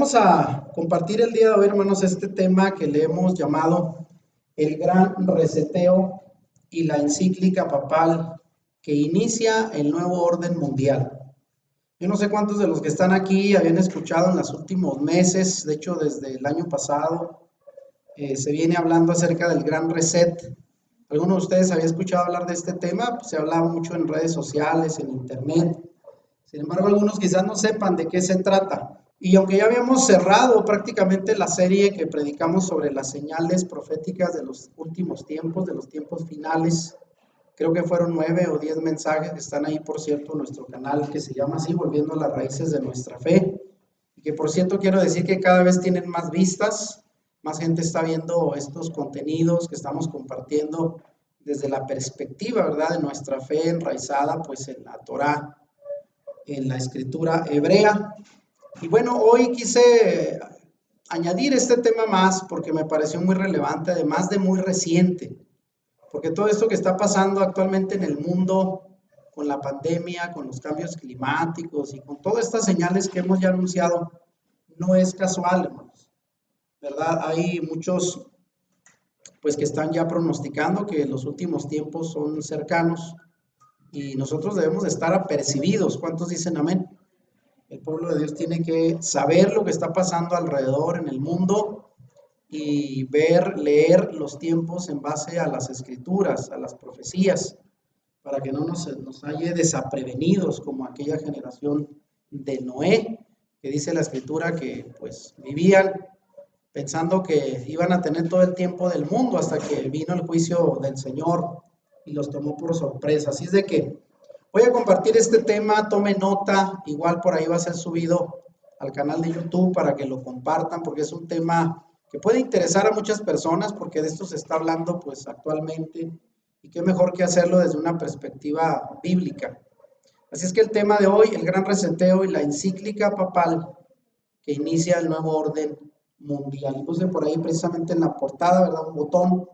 Vamos a compartir el día de hoy, hermanos, este tema que le hemos llamado el gran reseteo y la encíclica papal que inicia el nuevo orden mundial. Yo no sé cuántos de los que están aquí habían escuchado en los últimos meses, de hecho desde el año pasado, se viene hablando acerca del gran reset. ¿Alguno de ustedes había escuchado hablar de este tema? Pues se hablaba mucho en redes sociales, en internet. Sin embargo, algunos quizás no sepan de qué se trata. Y aunque ya habíamos cerrado prácticamente la serie que predicamos sobre las señales proféticas de los últimos tiempos, de los tiempos finales, creo que fueron 9 o 10 mensajes que están ahí, por cierto, en nuestro canal que se llama así, Volviendo a las Raíces de Nuestra Fe. Y que, por cierto, quiero decir que cada vez tienen más vistas, más gente está viendo estos contenidos que estamos compartiendo desde la perspectiva, ¿verdad?, de nuestra fe enraizada, pues, en la Torá, en la escritura hebrea. Y bueno, hoy quise añadir este tema más porque me pareció muy relevante, además de muy reciente, porque todo esto que está pasando actualmente en el mundo, con la pandemia, con los cambios climáticos y con todas estas señales que hemos ya anunciado, no es casual, hermanos, ¿verdad? Hay muchos, pues, que están ya pronosticando que los últimos tiempos son cercanos y nosotros debemos de estar apercibidos. ¿Cuántos dicen amén? El pueblo de Dios tiene que saber lo que está pasando alrededor en el mundo y ver, leer los tiempos en base a las escrituras, a las profecías, para que no nos halle desaprevenidos como aquella generación de Noé, que dice la escritura que pues vivían pensando que iban a tener todo el tiempo del mundo hasta que vino el juicio del Señor y los tomó por sorpresa. Así es de que voy a compartir este tema, tome nota, igual por ahí va a ser subido al canal de YouTube para que lo compartan, porque es un tema que puede interesar a muchas personas, porque de esto se está hablando pues actualmente, y qué mejor que hacerlo desde una perspectiva bíblica. Así es que el tema de hoy, el gran reseteo y la encíclica papal que inicia el nuevo orden mundial. Y puse por ahí precisamente en la portada, ¿verdad?, un botón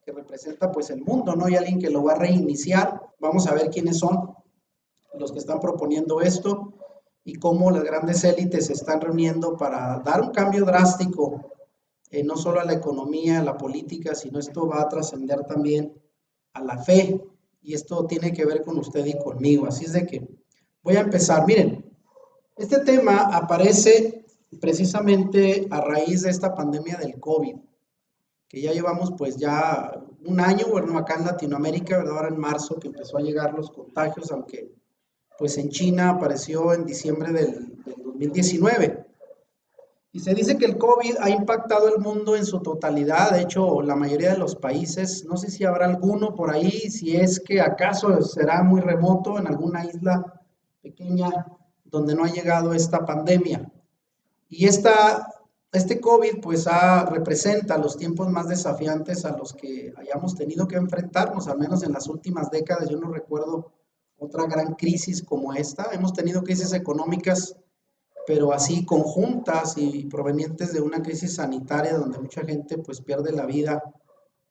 que representa pues el mundo, ¿no? Y alguien que lo va a reiniciar. Vamos a ver quiénes son los que están proponiendo esto y cómo las grandes élites se están reuniendo para dar un cambio drástico, no solo a la economía, a la política, sino esto va a trascender también a la fe, y esto tiene que ver con usted y conmigo. Así es de que voy a empezar. Miren, este tema aparece precisamente a raíz de esta pandemia del COVID, que ya llevamos pues ya un año, bueno, acá en Latinoamérica, ¿verdad? Ahora en marzo que empezó a llegar los contagios, aunque pues en China apareció en diciembre del 2019. Y se dice que el COVID ha impactado el mundo en su totalidad. De hecho, la mayoría de los países, no sé si habrá alguno por ahí, si es que acaso será muy remoto en alguna isla pequeña donde no ha llegado esta pandemia. Y este COVID pues representa los tiempos más desafiantes a los que hayamos tenido que enfrentarnos, al menos en las últimas décadas. Yo no recuerdo otra gran crisis como esta. Hemos tenido crisis económicas, pero así conjuntas y provenientes de una crisis sanitaria donde mucha gente pues pierde la vida.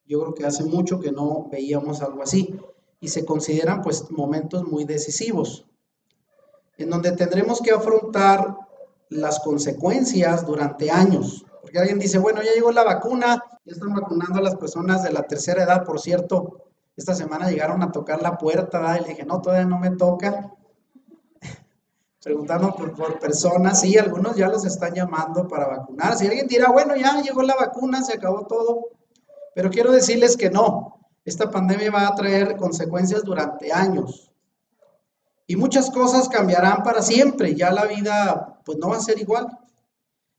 Yo creo que hace mucho que no veíamos algo así y se consideran pues momentos muy decisivos en donde tendremos que afrontar las consecuencias durante años. Porque alguien dice, bueno, ya llegó la vacuna, ya están vacunando a las personas de la tercera edad. Por cierto, esta semana llegaron a tocar la puerta, ¿verdad? Y le dije, no, todavía no me toca. Preguntando por personas, sí, algunos ya los están llamando para vacunar. Si alguien dirá, bueno, ya llegó la vacuna, se acabó todo. Pero quiero decirles que no, esta pandemia va a traer consecuencias durante años. Y muchas cosas cambiarán para siempre, ya la vida pues no va a ser igual.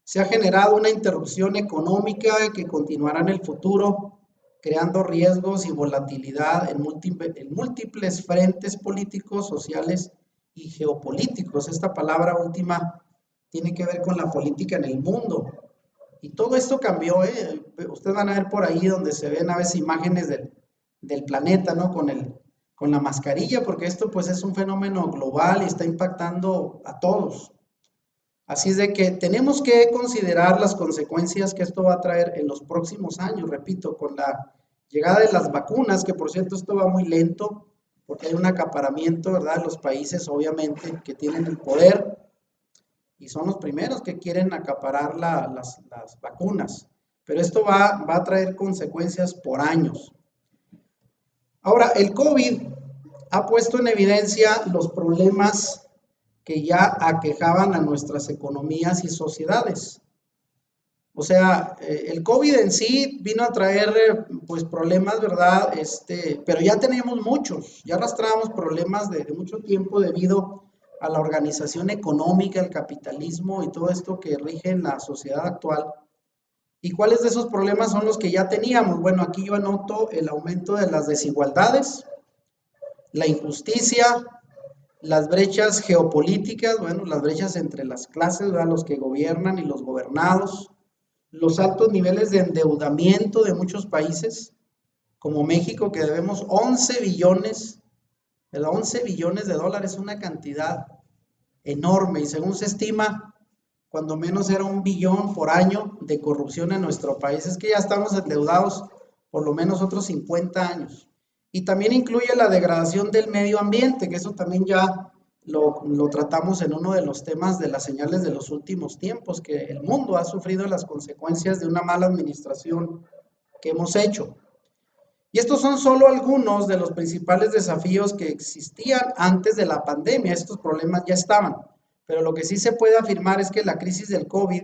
Se ha generado una interrupción económica que continuará en el futuro, creando riesgos y volatilidad en múltiples frentes políticos, sociales y geopolíticos. Esta palabra última tiene que ver con la política en el mundo. Y todo esto cambió, ¿eh? Ustedes van a ver por ahí donde se ven a veces imágenes del planeta, ¿no? Con la mascarilla, porque esto pues es un fenómeno global y está impactando a todos. Así es de que tenemos que considerar las consecuencias que esto va a traer en los próximos años, repito, con la llegada de las vacunas, que por cierto esto va muy lento, porque hay un acaparamiento, ¿verdad?, de los países, obviamente, que tienen el poder. y son los primeros que quieren acaparar las vacunas. Pero esto va a traer consecuencias por años. Ahora, el COVID ha puesto en evidencia los problemas que ya aquejaban a nuestras economías y sociedades. O sea, el COVID en sí vino a traer pues problemas, ¿verdad? Pero ya teníamos muchos, ya arrastrábamos problemas de mucho tiempo debido a la organización económica, el capitalismo y todo esto que rige en la sociedad actual. ¿Y cuáles de esos problemas son los que ya teníamos? Bueno, aquí yo anoto el aumento de las desigualdades, la injusticia, las brechas geopolíticas, bueno, las brechas entre las clases, ¿verdad? Los que gobiernan y los gobernados, los altos niveles de endeudamiento de muchos países, como México, que debemos 11 billones, ¿verdad? 11 billones de dólares, una cantidad enorme, y según se estima, cuando menos era 1 billón por año de corrupción en nuestro país. Es que ya estamos endeudados por lo menos otros 50 años. Y también incluye la degradación del medio ambiente, que eso también ya lo tratamos en uno de los temas de las señales de los últimos tiempos, que el mundo ha sufrido las consecuencias de una mala administración que hemos hecho. Y estos son solo algunos de los principales desafíos que existían antes de la pandemia. Estos problemas ya estaban, pero lo que sí se puede afirmar es que la crisis del COVID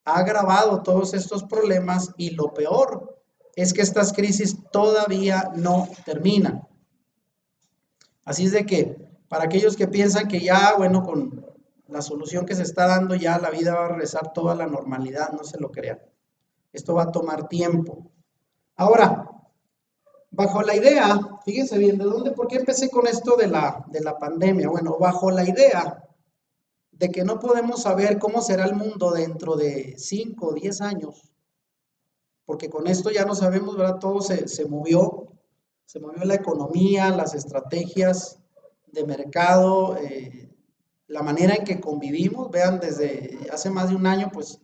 ha agravado todos estos problemas y lo peor es que estas crisis todavía no terminan. Así es de que para aquellos que piensan que ya, bueno, con la solución que se está dando ya la vida va a regresar toda la normalidad, no se lo crean. Esto va a tomar tiempo. Ahora, bajo la idea, fíjense bien, ¿por qué empecé con esto de la pandemia? Bueno, bajo la idea de que no podemos saber cómo será el mundo dentro de 5 o 10 años, porque con esto ya no sabemos, ¿verdad? Todo se movió la economía, las estrategias de mercado, la manera en que convivimos, vean, desde hace más de un año, pues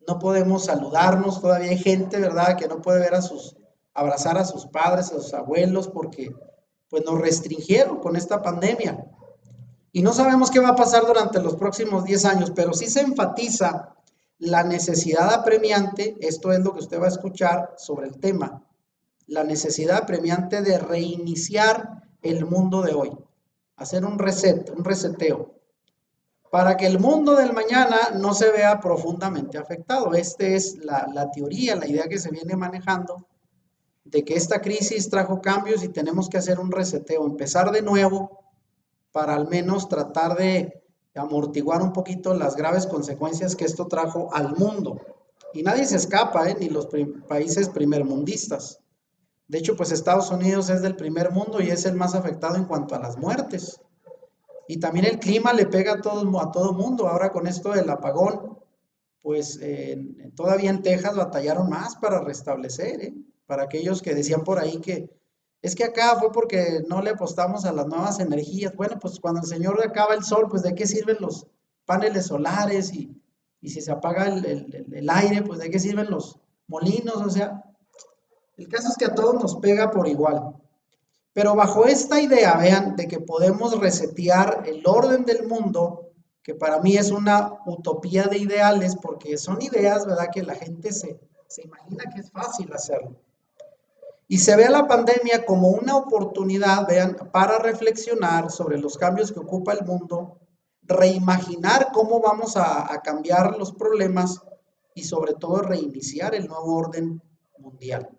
no podemos saludarnos, todavía hay gente, ¿verdad?, que no puede ver abrazar a sus padres, a sus abuelos, porque pues nos restringieron con esta pandemia. Y no sabemos qué va a pasar durante los próximos 10 años, pero sí se enfatiza la necesidad apremiante, esto es lo que usted va a escuchar sobre el tema, la necesidad apremiante de reiniciar el mundo de hoy, hacer un reseteo, para que el mundo del mañana no se vea profundamente afectado. Esta es la teoría, la idea que se viene manejando, de que esta crisis trajo cambios y tenemos que hacer un reseteo, empezar de nuevo para al menos tratar de amortiguar un poquito las graves consecuencias que esto trajo al mundo. Y nadie se escapa, ni los países primermundistas. De hecho, pues Estados Unidos es del primer mundo y es el más afectado en cuanto a las muertes. Y también el clima le pega a todo mundo. Ahora con esto del apagón, pues todavía en Texas batallaron más para restablecer, para aquellos que decían por ahí que es que acá fue porque no le apostamos a las nuevas energías. Bueno, pues cuando el señor acaba el sol, pues de qué sirven los paneles solares y si se apaga el aire, pues de qué sirven los molinos. O sea, el caso es que a todos nos pega por igual. Pero bajo esta idea, vean, de que podemos resetear el orden del mundo, que para mí es una utopía de ideales, porque son ideas, ¿verdad?, que la gente se imagina que es fácil hacerlo. Y se ve a la pandemia como una oportunidad, vean, para reflexionar sobre los cambios que ocupa el mundo, reimaginar cómo vamos a cambiar los problemas y sobre todo reiniciar el nuevo orden mundial.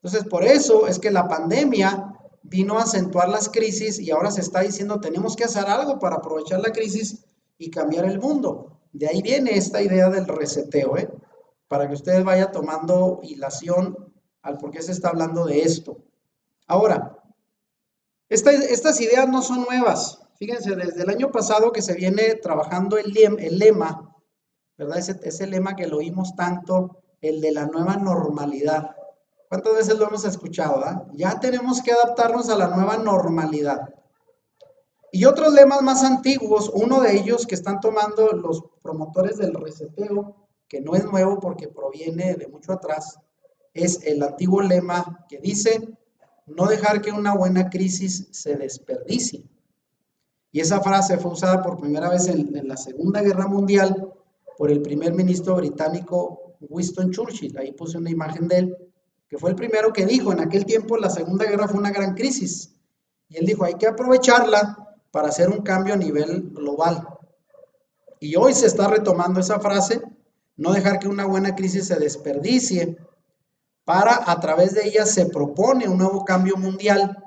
Entonces, por eso es que la pandemia vino a acentuar las crisis y ahora se está diciendo tenemos que hacer algo para aprovechar la crisis y cambiar el mundo. De ahí viene esta idea del reseteo, para que ustedes vayan tomando hilación al por qué se está hablando de esto. Ahora, estas ideas no son nuevas. Fíjense, desde el año pasado que se viene trabajando el lema, ¿verdad? Ese lema que lo oímos tanto, el de la nueva normalidad. ¿Cuántas veces lo hemos escuchado? Ya tenemos que adaptarnos a la nueva normalidad. Y otros lemas más antiguos, uno de ellos que están tomando los promotores del reseteo, que no es nuevo porque proviene de mucho atrás, es el antiguo lema que dice, no dejar que una buena crisis se desperdicie. Y esa frase fue usada por primera vez en la Segunda Guerra Mundial por el primer ministro británico Winston Churchill. Ahí puse una imagen de él, que fue el primero que dijo, en aquel tiempo la Segunda Guerra fue una gran crisis. Y él dijo, hay que aprovecharla para hacer un cambio a nivel global. Y hoy se está retomando esa frase, no dejar que una buena crisis se desperdicie, para a través de ella se propone un nuevo cambio mundial,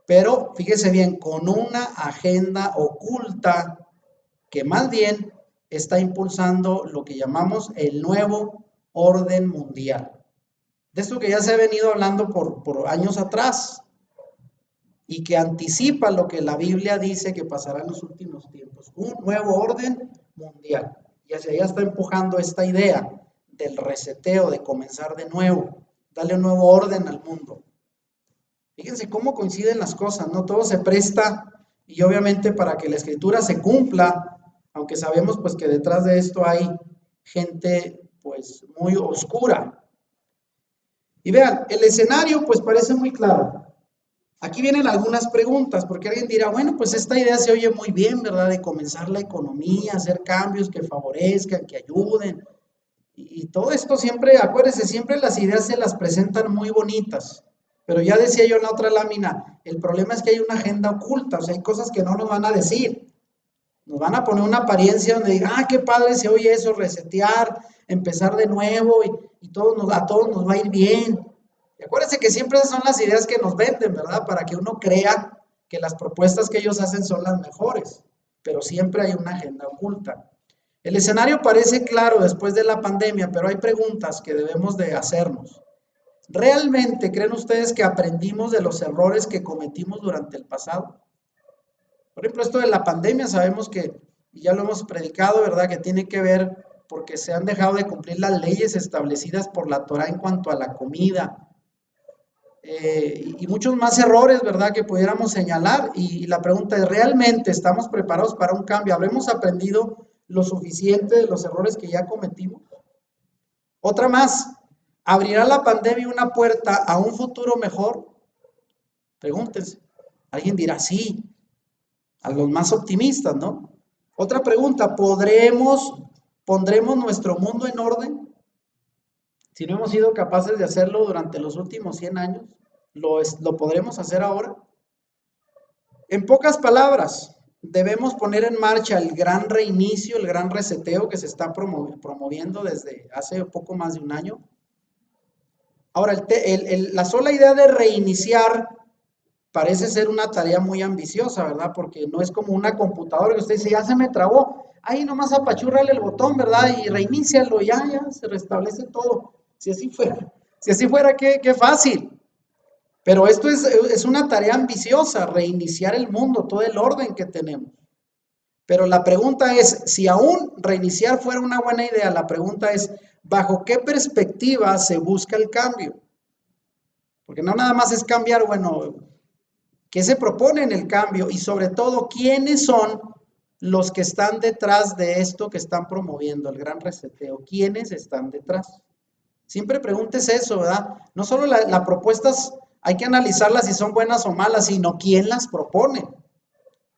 pero fíjese bien, con una agenda oculta que más bien está impulsando lo que llamamos el nuevo orden mundial. De esto que ya se ha venido hablando por años atrás y que anticipa lo que la Biblia dice que pasará en los últimos tiempos. Un nuevo orden mundial. Y hacia allá está empujando esta idea del reseteo, de comenzar de nuevo, darle un nuevo orden al mundo. Fíjense cómo coinciden las cosas, ¿no? Todo se presta y obviamente para que la escritura se cumpla, aunque sabemos pues que detrás de esto hay gente pues muy oscura. Y vean, el escenario pues parece muy claro. Aquí vienen algunas preguntas, porque alguien dirá, bueno, pues esta idea se oye muy bien, ¿verdad? De comenzar la economía, hacer cambios que favorezcan, que ayuden. Y todo esto siempre, acuérdense, siempre las ideas se las presentan muy bonitas. Pero ya decía yo en la otra lámina, el problema es que hay una agenda oculta, o sea, hay cosas que no nos van a decir. Nos van a poner una apariencia donde digan, ah, qué padre se oye eso, resetear, empezar de nuevo y a todos nos va a ir bien. Y acuérdense que siempre esas son las ideas que nos venden, ¿verdad? Para que uno crea que las propuestas que ellos hacen son las mejores, pero siempre hay una agenda oculta. El escenario parece claro después de la pandemia, pero hay preguntas que debemos de hacernos. ¿Realmente creen ustedes que aprendimos de los errores que cometimos durante el pasado? Por ejemplo, esto de la pandemia sabemos que, y ya lo hemos predicado, ¿verdad? Que tiene que ver porque se han dejado de cumplir las leyes establecidas por la Torá en cuanto a la comida, y muchos más errores, ¿verdad? Que pudiéramos señalar. Y la pregunta es, ¿realmente estamos preparados para un cambio? ¿Habremos aprendido lo suficiente de los errores que ya cometimos? Otra más, ¿abrirá la pandemia una puerta a un futuro mejor? Pregúntense. Alguien dirá sí, a los más optimistas, ¿no? Otra pregunta, ¿pondremos nuestro mundo en orden? Si no hemos sido capaces de hacerlo durante los últimos 100 años, ¿lo podremos hacer ahora? En pocas palabras, debemos poner en marcha el gran reinicio, el gran reseteo que se está promoviendo desde hace poco más de un año. Ahora, la sola idea de reiniciar parece ser una tarea muy ambiciosa, ¿verdad? Porque no es como una computadora que usted dice, ya se me trabó, ahí nomás apachúrrale el botón, ¿verdad? Y reinícialo, ya, se restablece todo. Si así fuera, qué fácil. Pero esto es una tarea ambiciosa, reiniciar el mundo, todo el orden que tenemos. Pero la pregunta es, si aún reiniciar fuera una buena idea, la pregunta es, ¿bajo qué perspectiva se busca el cambio? Porque no nada más es cambiar, bueno, ¿qué se propone en el cambio? Y sobre todo, ¿quiénes son los que están detrás de esto que están promoviendo, el gran reseteo? ¿Quiénes están detrás? Siempre pregúntese eso, ¿verdad? No solo las propuestas hay que analizarlas si son buenas o malas, sino quién las propone.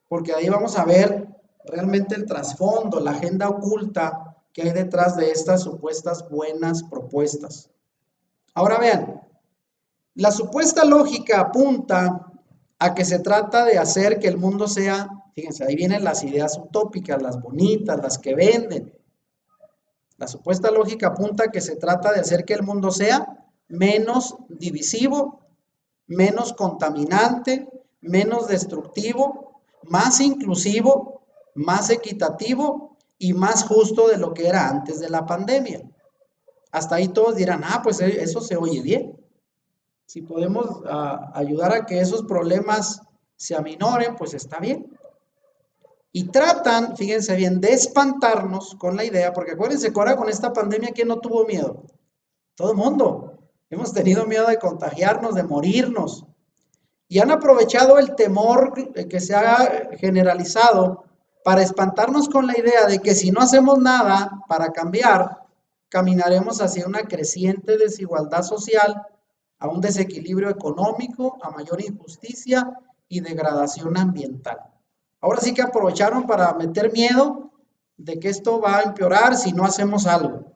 Porque ahí vamos a ver realmente el trasfondo, la agenda oculta que hay detrás de estas supuestas buenas propuestas. Ahora vean, la supuesta lógica apunta a que se trata de hacer que el mundo sea, fíjense, ahí vienen las ideas utópicas, las bonitas, las que venden. La supuesta lógica apunta a que se trata de hacer que el mundo sea menos divisivo, menos contaminante, menos destructivo, más inclusivo, más equitativo y más justo de lo que era antes de la pandemia. Hasta ahí todos dirán, pues eso se oye bien. Si podemos ayudar a que esos problemas se aminoren, pues está bien. Y tratan, fíjense bien, de espantarnos con la idea, porque acuérdense que ahora con esta pandemia, ¿quién no tuvo miedo? Todo el mundo. Hemos tenido miedo de contagiarnos, de morirnos. Y han aprovechado el temor que se ha generalizado para espantarnos con la idea de que si no hacemos nada para cambiar, caminaremos hacia una creciente desigualdad social, a un desequilibrio económico, a mayor injusticia y degradación ambiental. Ahora sí que aprovecharon para meter miedo de que esto va a empeorar si no hacemos algo.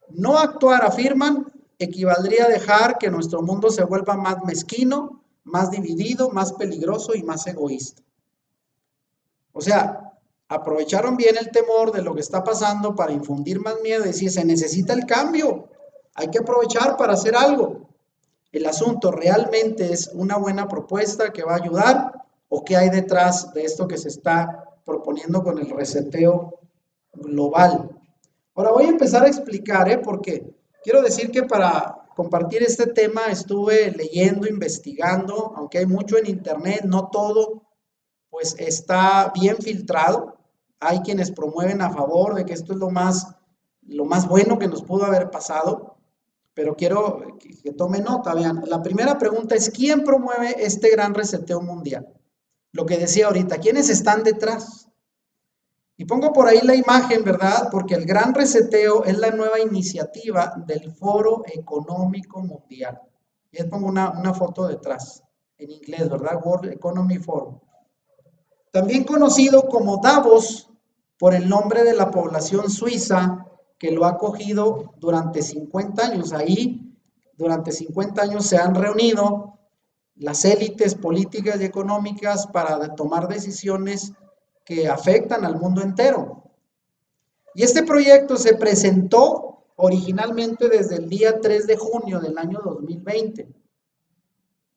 No actuar, afirman, equivaldría a dejar que nuestro mundo se vuelva más mezquino, más dividido, más peligroso y más egoísta. O sea, aprovecharon bien el temor de lo que está pasando para infundir más miedo y decir, se necesita el cambio, hay que aprovechar para hacer algo. ¿El asunto realmente es una buena propuesta que va a ayudar o qué hay detrás de esto que se está proponiendo con el reseteo global? Ahora voy a empezar a explicar, porque quiero decir que para compartir este tema estuve leyendo, investigando, aunque hay mucho en internet, no todo pues está bien filtrado. Hay quienes promueven a favor de que esto es lo más bueno que nos pudo haber pasado, pero quiero que tome nota. Vean, la primera pregunta es, ¿quién promueve este gran reseteo mundial? Lo que decía ahorita, ¿quiénes están detrás? Y pongo por ahí la imagen, ¿verdad? Porque el gran reseteo es la nueva iniciativa del Foro Económico Mundial. Y les pongo una foto detrás, en inglés, ¿verdad? World Economy Forum. También conocido como Davos por el nombre de la población suiza que lo ha acogido durante 50 años. Ahí, durante 50 años se han reunido las élites políticas y económicas para tomar decisiones que afectan al mundo entero. Y este proyecto se presentó originalmente desde el día 3 de junio del año 2020.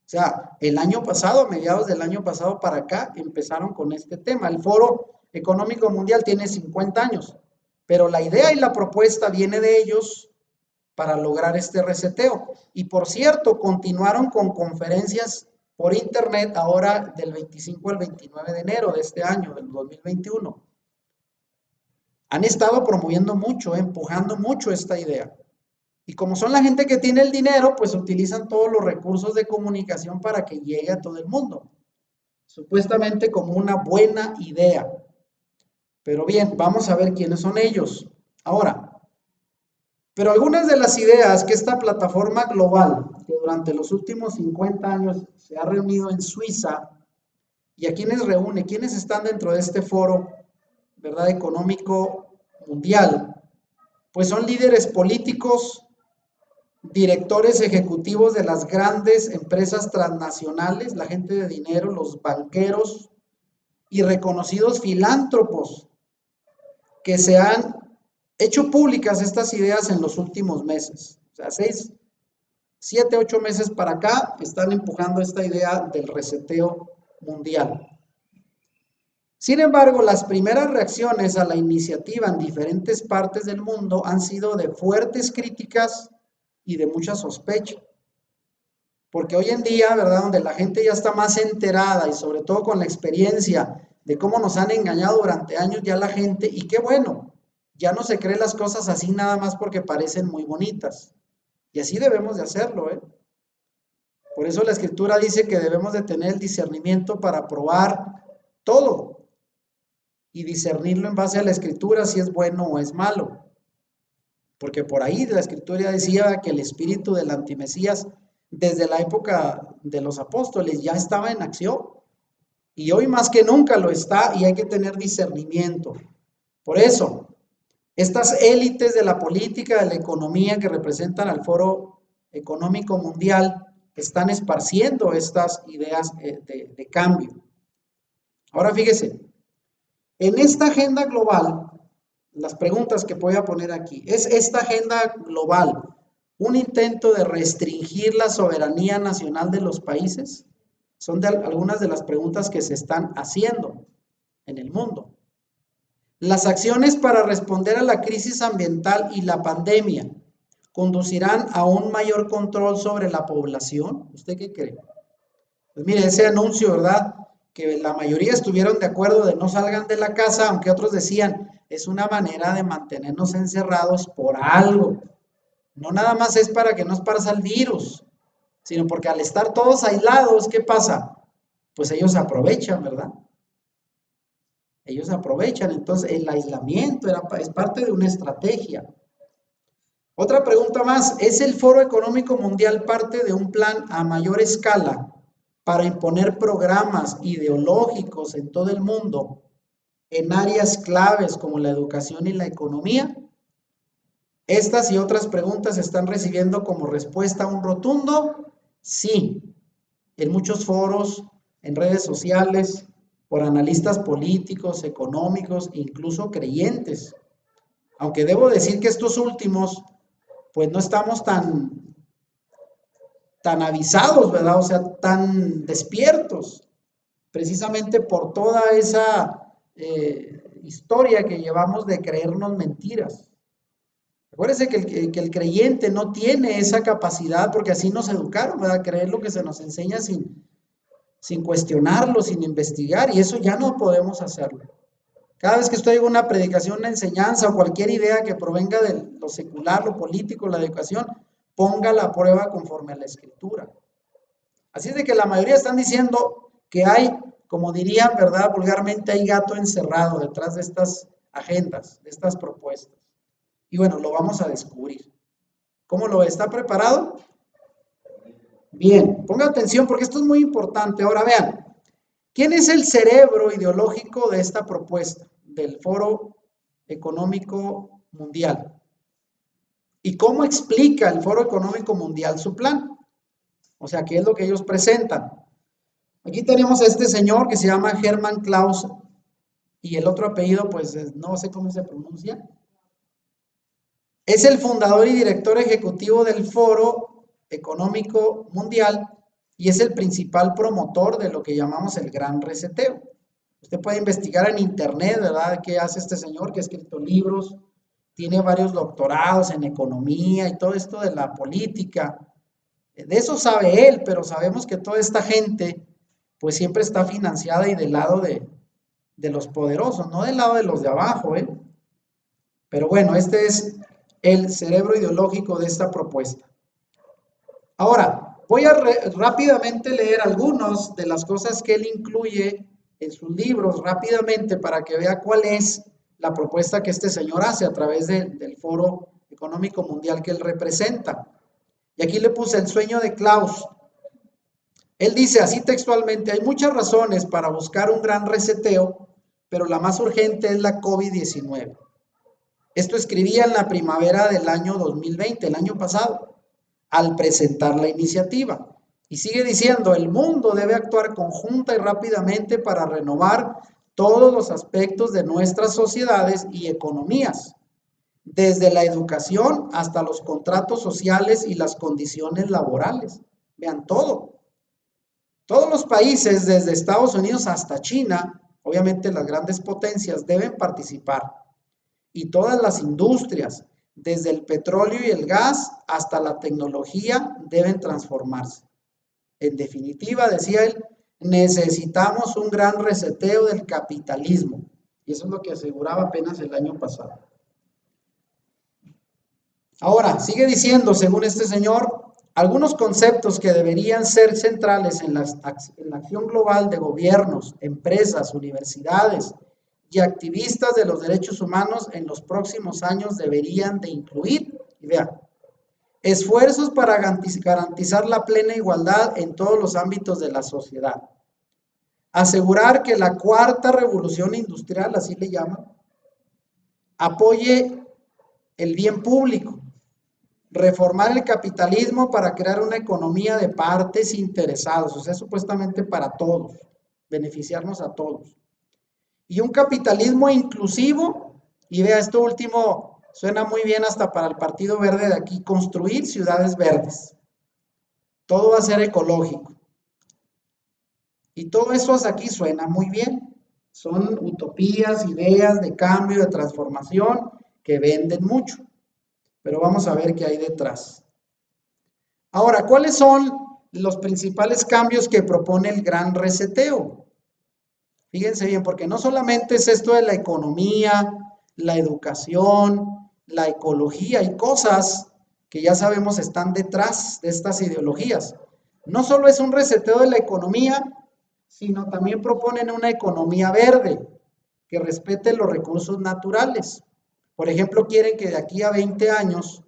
O sea, el año pasado, a mediados del año pasado para acá, empezaron con este tema. El Foro Económico Mundial tiene 50 años, pero la idea y la propuesta viene de ellos para lograr este reseteo. Y por cierto, continuaron con conferencias por internet ahora del 25 al 29 de enero de este año, del 2021. Han estado promoviendo mucho, empujando mucho esta idea. Y como son la gente que tiene el dinero, pues utilizan todos los recursos de comunicación para que llegue a todo el mundo. Supuestamente como una buena idea. Pero bien, vamos a ver quiénes son ellos. Ahora, pero algunas de las ideas que esta plataforma global, que durante los últimos 50 años se ha reunido en Suiza, y a quienes reúne, quienes están dentro de este foro, ¿verdad?, económico mundial, pues son líderes políticos, directores ejecutivos de las grandes empresas transnacionales, la gente de dinero, los banqueros y reconocidos filántropos que se han hecho públicas estas ideas en los últimos meses. O sea, 6, 7, 8 meses para acá están empujando esta idea del reseteo mundial. Sin embargo, las primeras reacciones a la iniciativa en diferentes partes del mundo han sido de fuertes críticas y de mucha sospecha. Porque hoy en día, ¿verdad?, donde la gente ya está más enterada y sobre todo con la experiencia de cómo nos han engañado durante años ya la gente, y qué bueno, ya no se cree las cosas así nada más porque parecen muy bonitas. Y así debemos de hacerlo, ¿eh? Por eso la Escritura dice que debemos de tener el discernimiento para probar todo y discernirlo en base a la Escritura si es bueno o es malo. Porque por ahí la Escritura decía que el espíritu del antimesías desde la época de los apóstoles ya estaba en acción. Y hoy más que nunca lo está y hay que tener discernimiento. Por eso, estas élites de la política, de la economía que representan al Foro Económico Mundial están esparciendo estas ideas de cambio. Ahora fíjese, en esta agenda global, las preguntas que voy a poner aquí, ¿es esta agenda global un intento de restringir la soberanía nacional de los países? Son algunas de las preguntas que se están haciendo en el mundo. Las acciones para responder a la crisis ambiental y la pandemia conducirán a un mayor control sobre la población. ¿Usted qué cree? Pues mire, ese anuncio, ¿verdad?, que la mayoría estuvieron de acuerdo de no salgan de la casa, aunque otros decían, es una manera de mantenernos encerrados por algo. No nada más es para que no esparza el virus, sino porque al estar todos aislados, ¿qué pasa? Pues ellos aprovechan, ¿verdad? Ellos aprovechan, entonces el aislamiento es parte de una estrategia. Otra pregunta más, ¿es el Foro Económico Mundial parte de un plan a mayor escala para imponer programas ideológicos en todo el mundo en áreas claves como la educación y la economía? Estas y otras preguntas están recibiendo como respuesta un rotundo sí, en muchos foros, en redes sociales, por analistas políticos, económicos, incluso creyentes. Aunque debo decir que estos últimos, pues no estamos tan avisados, ¿verdad? O sea, tan despiertos, precisamente por toda esa historia que llevamos de creernos mentiras. Acuérdense que el creyente no tiene esa capacidad porque así nos educaron, ¿verdad? Creer lo que se nos enseña sin cuestionarlo, sin investigar, y eso ya no podemos hacerlo. Cada vez que estoy en una predicación, una enseñanza o cualquier idea que provenga de lo secular, lo político, la educación, póngala a prueba conforme a la escritura. Así es de que la mayoría están diciendo que hay, como dirían, ¿verdad? Vulgarmente, hay gato encerrado detrás de estas agendas, de estas propuestas. Y bueno, lo vamos a descubrir. ¿Cómo lo está preparado? Bien, ponga atención porque esto es muy importante. Ahora vean, ¿quién es el cerebro ideológico de esta propuesta del Foro Económico Mundial? ¿Y cómo explica el Foro Económico Mundial su plan? O sea, ¿qué es lo que ellos presentan? Aquí tenemos a este señor que se llama Hermann Klaus y el otro apellido, pues no sé cómo se pronuncia. Es el fundador y director ejecutivo del Foro Económico Mundial y es el principal promotor de lo que llamamos el Gran Reseteo. Usted puede investigar en internet, ¿verdad?, qué hace este señor que ha escrito libros, tiene varios doctorados en economía y todo esto de la política. De eso sabe él, pero sabemos que toda esta gente pues siempre está financiada y del lado de los poderosos, no del lado de los de abajo, ¿eh? Pero bueno, este es el cerebro ideológico de esta propuesta. Ahora, voy a rápidamente leer algunas de las cosas que él incluye en sus libros rápidamente para que vea cuál es la propuesta que este señor hace a través del Foro Económico Mundial que él representa. Y aquí le puse el sueño de Klaus. Él dice así textualmente, hay muchas razones para buscar un gran reseteo, pero la más urgente es la COVID-19. Esto escribía en la primavera del año 2020, el año pasado, al presentar la iniciativa. Y sigue diciendo, el mundo debe actuar conjunta y rápidamente para renovar todos los aspectos de nuestras sociedades y economías, desde la educación hasta los contratos sociales y las condiciones laborales. Vean todo. Todos los países, desde Estados Unidos hasta China, obviamente las grandes potencias, deben participar. Y todas las industrias, desde el petróleo y el gas hasta la tecnología, deben transformarse. En definitiva, decía él, necesitamos un gran reseteo del capitalismo. Y eso es lo que aseguraba apenas el año pasado. Ahora, sigue diciendo, según este señor, algunos conceptos que deberían ser centrales en la acción global de gobiernos, empresas, universidades y activistas de los derechos humanos en los próximos años deberían de incluir, y vean, esfuerzos para garantizar la plena igualdad en todos los ámbitos de la sociedad. Asegurar que la cuarta revolución industrial, así le llaman, apoye el bien público. Reformar el capitalismo para crear una economía de partes interesadas, o sea, supuestamente para todos, beneficiarnos a todos. Y un capitalismo inclusivo, y vea, esto último suena muy bien hasta para el Partido Verde de aquí, construir ciudades verdes. Todo va a ser ecológico. Y todo eso hasta aquí suena muy bien. Son utopías, ideas de cambio, de transformación que venden mucho. Pero vamos a ver qué hay detrás. Ahora, ¿cuáles son los principales cambios que propone el Gran Reseteo? Fíjense bien, porque no solamente es esto de la economía, la educación, la ecología, hay cosas que ya sabemos están detrás de estas ideologías. No solo es un reseteo de la economía, sino también proponen una economía verde que respete los recursos naturales. Por ejemplo, quieren que de aquí a 20 años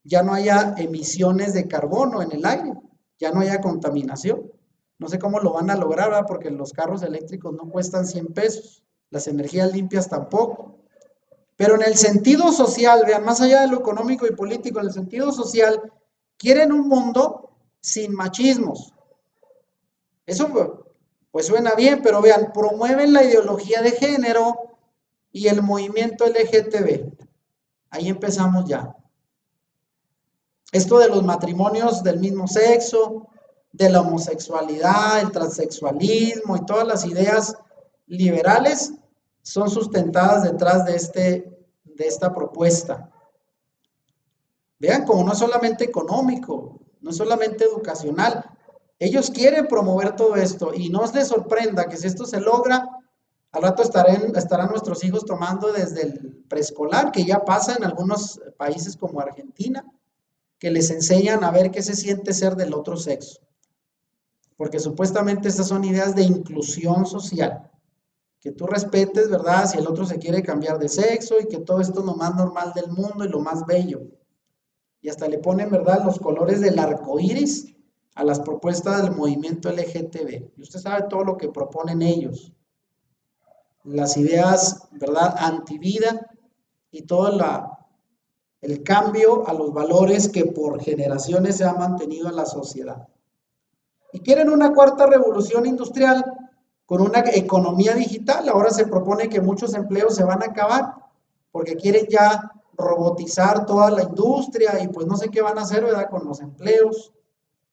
ya no haya emisiones de carbono en el aire, ya no haya contaminación. No sé cómo lo van a lograr, ¿verdad? Porque los carros eléctricos no cuestan 100 pesos, las energías limpias tampoco. Pero en el sentido social, vean, más allá de lo económico y político, en el sentido social, quieren un mundo sin machismos. Eso pues suena bien, pero vean, promueven la ideología de género y el movimiento LGTB. Ahí empezamos ya. Esto de los matrimonios del mismo sexo, de la homosexualidad, el transexualismo y todas las ideas liberales son sustentadas detrás de esta propuesta. Vean, como no es solamente económico, no es solamente educacional, ellos quieren promover todo esto y no les sorprenda que si esto se logra, al rato estarán nuestros hijos tomando desde el preescolar, que ya pasa en algunos países como Argentina, que les enseñan a ver qué se siente ser del otro sexo. Porque supuestamente estas son ideas de inclusión social. Que tú respetes, ¿verdad? Si el otro se quiere cambiar de sexo y que todo esto es lo más normal del mundo y lo más bello. Y hasta le ponen, ¿verdad?, los colores del arco iris a las propuestas del movimiento LGTB. Y usted sabe todo lo que proponen ellos. Las ideas, ¿verdad?, antivida y todo el cambio a los valores que por generaciones se ha mantenido en la sociedad. Y quieren una cuarta revolución industrial con una economía digital. Ahora se propone que muchos empleos se van a acabar porque quieren ya robotizar toda la industria y pues no sé qué van a hacer, ¿verdad?, con los empleos.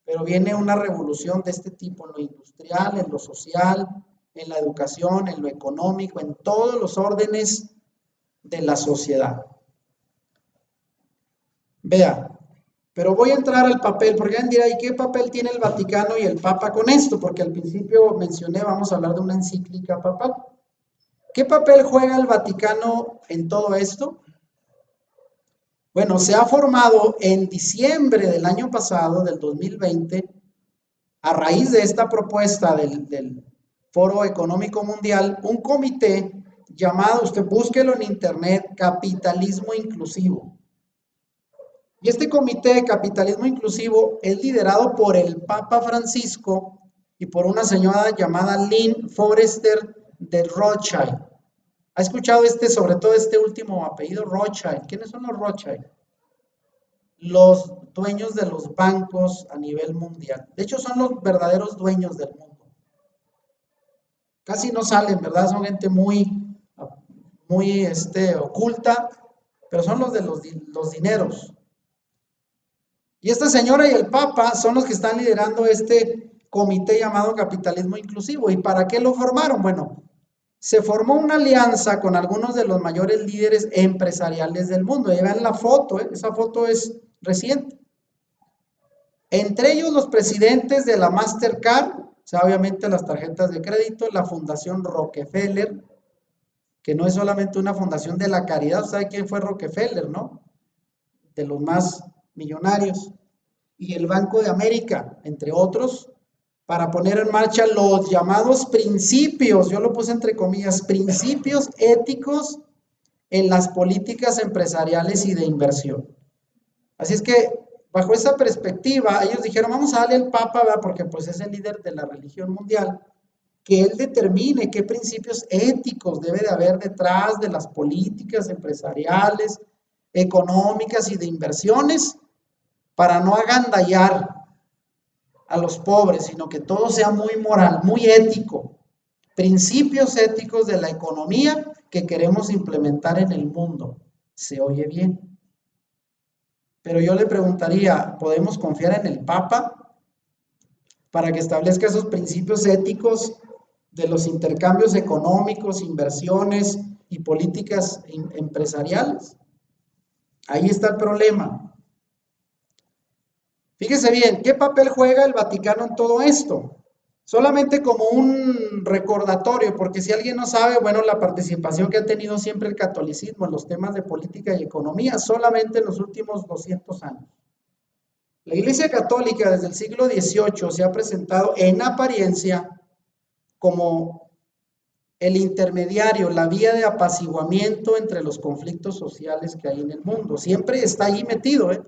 Pero viene una revolución de este tipo en lo industrial, en lo social, en la educación, en lo económico, en todos los órdenes de la sociedad. Vea, pero voy a entrar al papel, porque alguien dirá, ¿y qué papel tiene el Vaticano y el Papa con esto? Porque al principio mencioné, vamos a hablar de una encíclica papal. ¿Qué papel juega el Vaticano en todo esto? Bueno, se ha formado en diciembre del año pasado, del 2020, a raíz de esta propuesta del Foro Económico Mundial, un comité llamado, usted búsquelo en internet, Capitalismo Inclusivo. Y este comité de capitalismo inclusivo es liderado por el Papa Francisco y por una señora llamada Lynn Forrester de Rothschild. ¿Ha escuchado sobre todo este último apellido, Rothschild? ¿Quiénes son los Rothschild? Los dueños de los bancos a nivel mundial. De hecho, son los verdaderos dueños del mundo. Casi no salen, ¿verdad? Son gente muy oculta, pero son los de los dineros. Y esta señora y el Papa son los que están liderando este comité llamado Capitalismo Inclusivo. ¿Y para qué lo formaron? Bueno, se formó una alianza con algunos de los mayores líderes empresariales del mundo. Y vean la foto, esa foto es reciente. Entre ellos los presidentes de la Mastercard, o sea, obviamente las tarjetas de crédito, la Fundación Rockefeller, que no es solamente una fundación de la caridad, ¿sabe quién fue Rockefeller, no? De los más millonarios, y el Banco de América, entre otros, para poner en marcha los llamados principios, yo lo puse entre comillas, principios éticos en las políticas empresariales y de inversión. Así es que, bajo esa perspectiva, ellos dijeron, vamos a darle al Papa, ¿verdad?, porque pues es el líder de la religión mundial, que él determine qué principios éticos debe de haber detrás de las políticas empresariales, económicas y de inversiones, para no agandallar a los pobres, sino que todo sea muy moral, muy ético. Principios éticos de la economía que queremos implementar en el mundo. ¿Se oye bien? Pero yo le preguntaría, ¿podemos confiar en el Papa para que establezca esos principios éticos de los intercambios económicos, inversiones y políticas empresariales? Ahí está el problema. Fíjese bien, ¿qué papel juega el Vaticano en todo esto? Solamente como un recordatorio, porque si alguien no sabe, bueno, la participación que ha tenido siempre el catolicismo en los temas de política y economía, solamente en los últimos 200 años. La Iglesia Católica desde el siglo XVIII se ha presentado en apariencia como el intermediario, la vía de apaciguamiento entre los conflictos sociales que hay en el mundo. Siempre está ahí metido, ¿eh?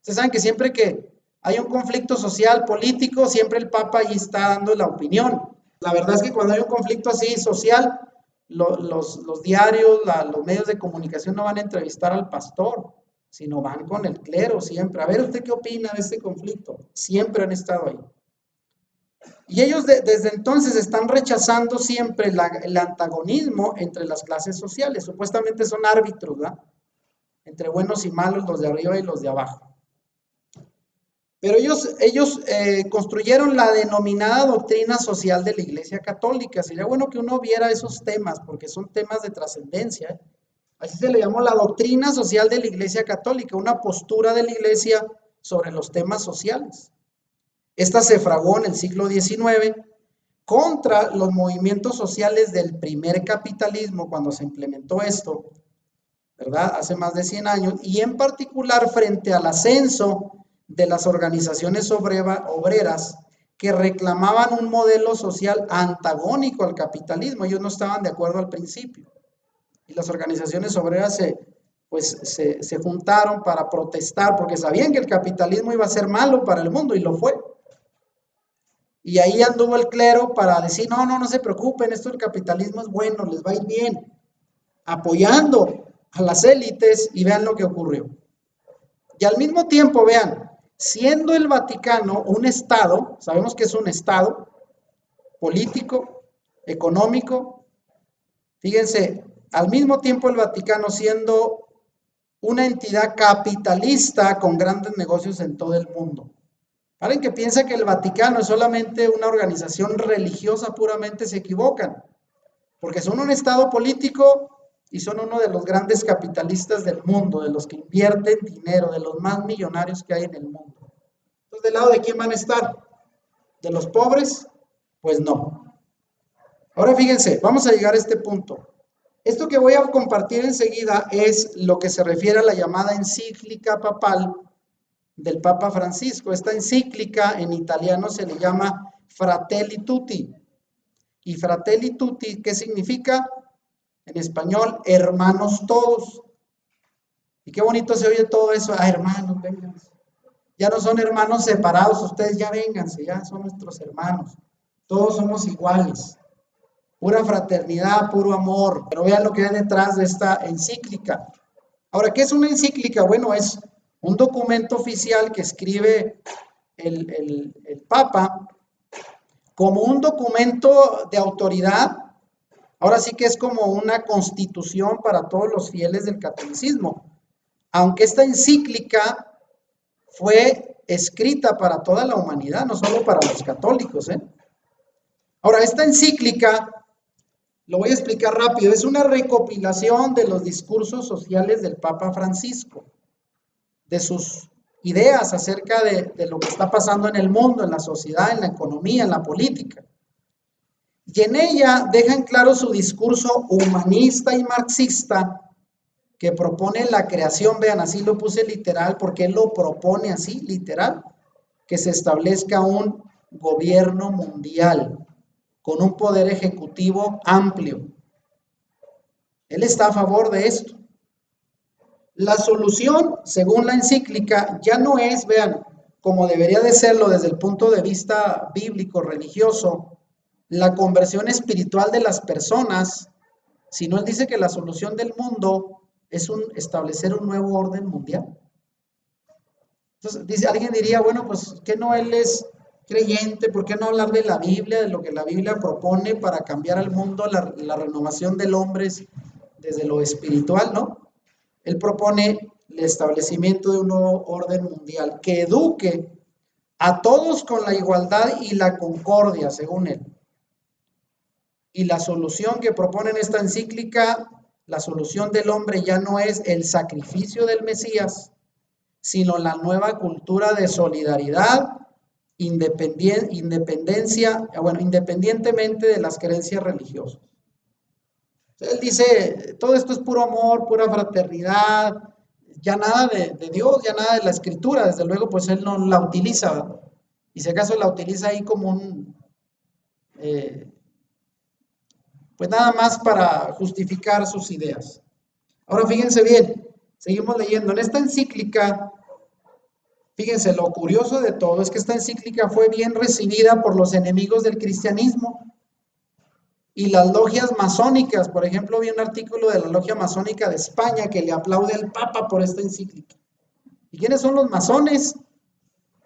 Ustedes saben que siempre que Hay un conflicto social, político, siempre el Papa ahí está dando la opinión. La verdad es que cuando hay un conflicto así social, los diarios, los medios de comunicación no van a entrevistar al pastor, sino van con el clero siempre. A ver, ¿usted qué opina de este conflicto? Siempre han estado ahí. Y ellos desde entonces están rechazando siempre el antagonismo entre las clases sociales. Supuestamente son árbitros, ¿verdad? Entre buenos y malos, los de arriba y los de abajo. Pero ellos construyeron la denominada doctrina social de la Iglesia Católica. Sería bueno que uno viera esos temas, porque son temas de trascendencia, ¿eh? Así se le llamó la doctrina social de la Iglesia Católica, una postura de la Iglesia sobre los temas sociales. Esta se fraguó en el siglo XIX contra los movimientos sociales del primer capitalismo, cuando se implementó esto, ¿verdad? Hace más de 100 años, y en particular frente al ascenso de las organizaciones obreras que reclamaban un modelo social antagónico al capitalismo. Ellos no estaban de acuerdo al principio. Y las organizaciones obreras se juntaron para protestar porque sabían que el capitalismo iba a ser malo para el mundo y lo fue. Y ahí anduvo el clero para decir, no se preocupen, esto del capitalismo es bueno, les va a ir bien, apoyando a las élites, y vean lo que ocurrió. Y al mismo tiempo, vean, siendo el Vaticano un estado, sabemos que es un estado político, económico, fíjense, al mismo tiempo el Vaticano siendo una entidad capitalista con grandes negocios en todo el mundo. Alguien que piensa que el Vaticano es solamente una organización religiosa puramente se equivocan, porque son un estado político y son uno de los grandes capitalistas del mundo, de los que invierten dinero, de los más millonarios que hay en el mundo. Entonces, ¿del lado de quién van a estar? ¿De los pobres? Pues no. Ahora fíjense, vamos a llegar a este punto. Esto que voy a compartir enseguida es lo que se refiere a la llamada encíclica papal del Papa Francisco. Esta encíclica en italiano se le llama Fratelli Tutti. ¿Y Fratelli Tutti qué significa? En español, hermanos todos. Y qué bonito se oye todo eso. Hermanos, vénganse. Ya no son hermanos separados, ustedes ya vénganse, ya son nuestros hermanos. Todos somos iguales. Pura fraternidad, puro amor. Pero vean lo que hay detrás de esta encíclica. Ahora, ¿qué es una encíclica? Bueno, es un documento oficial que escribe el Papa como un documento de autoridad. Ahora sí que es como una constitución para todos los fieles del catolicismo. Aunque esta encíclica fue escrita para toda la humanidad, no solo para los católicos, ¿eh? Ahora, esta encíclica, lo voy a explicar rápido, es una recopilación de los discursos sociales del Papa Francisco, de sus ideas acerca de lo que está pasando en el mundo, en la sociedad, en la economía, en la política. Y en ella dejan claro su discurso humanista y marxista que propone la creación, vean, así lo puse literal, porque él lo propone así, literal, que se establezca un gobierno mundial con un poder ejecutivo amplio. Él está a favor de esto. La solución, según la encíclica, ya no es, vean, como debería de serlo desde el punto de vista bíblico, religioso, la conversión espiritual de las personas, sino él dice que la solución del mundo es establecer un nuevo orden mundial. Entonces, alguien diría, bueno, pues, ¿qué no él es creyente? ¿Por qué no hablar de la Biblia, de lo que la Biblia propone para cambiar al mundo, la renovación del hombre desde lo espiritual, ¿no? Él propone el establecimiento de un nuevo orden mundial que eduque a todos con la igualdad y la concordia, según él. Y la solución que propone en esta encíclica, la solución del hombre ya no es el sacrificio del Mesías, sino la nueva cultura de solidaridad, independencia, independientemente de las creencias religiosas. Él dice, todo esto es puro amor, pura fraternidad, ya nada de Dios, ya nada de la escritura, desde luego pues él no la utiliza, y si acaso la utiliza ahí como pues nada más para justificar sus ideas. Ahora fíjense bien, seguimos leyendo, en esta encíclica Fíjense, lo curioso de todo es que esta encíclica fue bien recibida por los enemigos del cristianismo y las logias masónicas. Por ejemplo, vi un artículo de la logia masónica de España que le aplaude al Papa por esta encíclica. ¿Y quiénes son los masones?